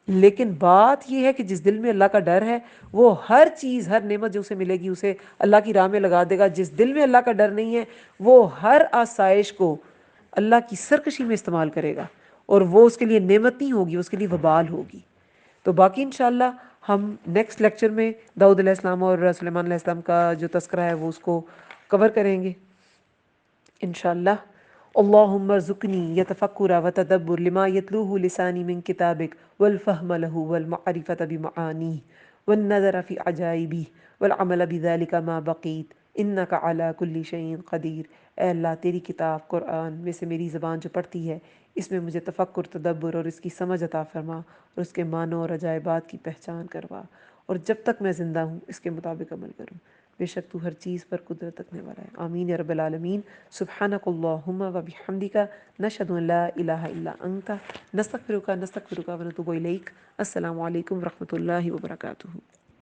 لیکن بات یہ ہے کہ جس دل میں اللہ کا ڈر ہے وہ ہر چیز، ہر نعمت جو اسے ملے گی اسے اللہ کی راہ میں لگا دے گا. جس دل میں اللہ کا ڈر نہیں ہے وہ ہر آسائش کو اللہ کی سرکشی میں استعمال کرے گا، اور وہ اس کے لیے نعمت نہیں ہوگی، اس کے لیے وبال ہوگی. تو باقی انشاءاللہ ہم نیکسٹ لیکچر میں داؤد علیہ السلام اور سلیمان علیہ السلام کا جو تذکرہ ہے وہ اس کو کور کریں گے انشاءاللہ. اللہم ارزقنی یتفکر و تدبر لما یتلوہ لسانی من کتابک والفہم له والمعرفت بمعانیہ والنظر فی عجائبہ والعمل بذلک ما بقیت انک علی کل شیء قدیر. اے اللہ، تیری کتاب قرآن میں سے میری زبان جو پڑھتی ہے اس میں مجھے تفکر، تدبر اور اس کی سمجھ عطا فرما، اور اس کے معنوں اور عجائبات کی پہچان کروا، اور جب تک میں زندہ ہوں اس کے مطابق عمل کروں. بے شک تو ہر چیز پر قدرت رکھنے والا ہے. آمین یا رب العالمین. سبحانک اللہم و بحمدک، نشہد ان لا الہ الا انت، نستغفرک ونتوب الیک. السلام علیکم ورحمۃ اللہ وبرکاتہ.